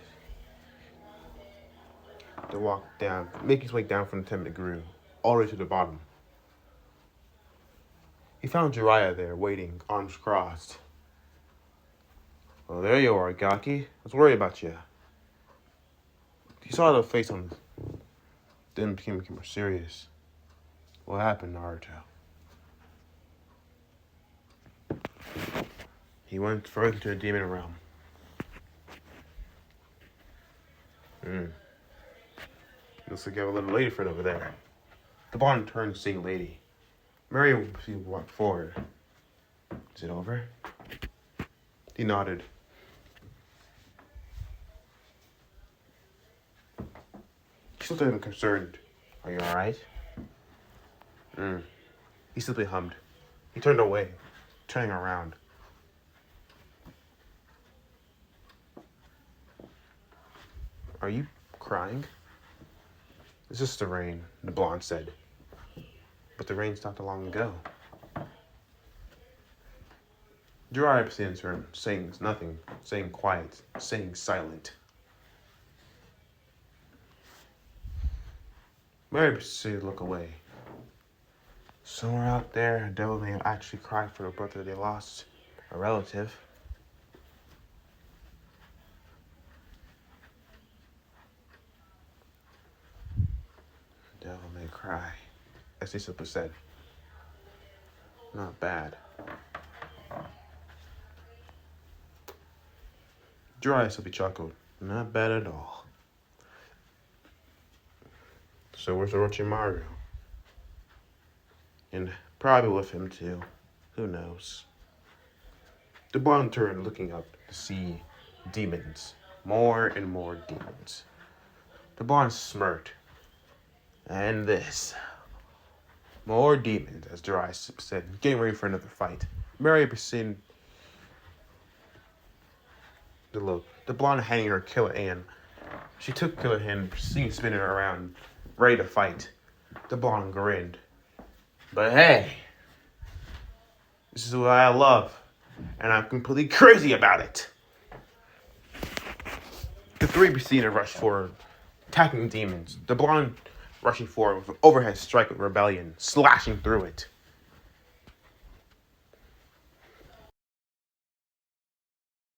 to walk down, make his way down from the 10th degree, all the way to the bottom. He found Jiraiya there, waiting, arms crossed. Well, there you are, Gaki. I was worried about you. He saw the face on him, then became more serious. What happened, Naruto? He went further into the demon realm. Looks like you have a little lady friend over there. The bond turned to see a lady. Mary walked forward. Is it over? He nodded. She looked at him concerned. Are you alright? He simply hummed. He turned away, turning around. Are you crying? It's just the rain, the blonde said. But the rain stopped long ago. Jiraiya proceeded to turn, saying nothing, saying quiet, saying silent. Mary proceeded to look away. Somewhere out there, a devil may have actually cried for a brother they lost, a relative. The devil may cry, as he simply said. Not bad. Jiraiya simply chuckled. Not bad at all. So where's Orochimaru? And probably with him too. Who knows? The blonde turned, looking up to see demons. More and more demons. The blonde smirked. And this. More demons, as Jiraiya said, getting ready for another fight. Mary proceeded to look. The blonde handing her Killer Ann. She took Killer Hand, proceeded spinning her around, ready to fight. The blonde grinned. But hey, this is what I love, and I'm completely crazy about it. The three proceeded to rush forward, attacking demons. The blonde rushing forward with an overhead strike with rebellion, slashing through it.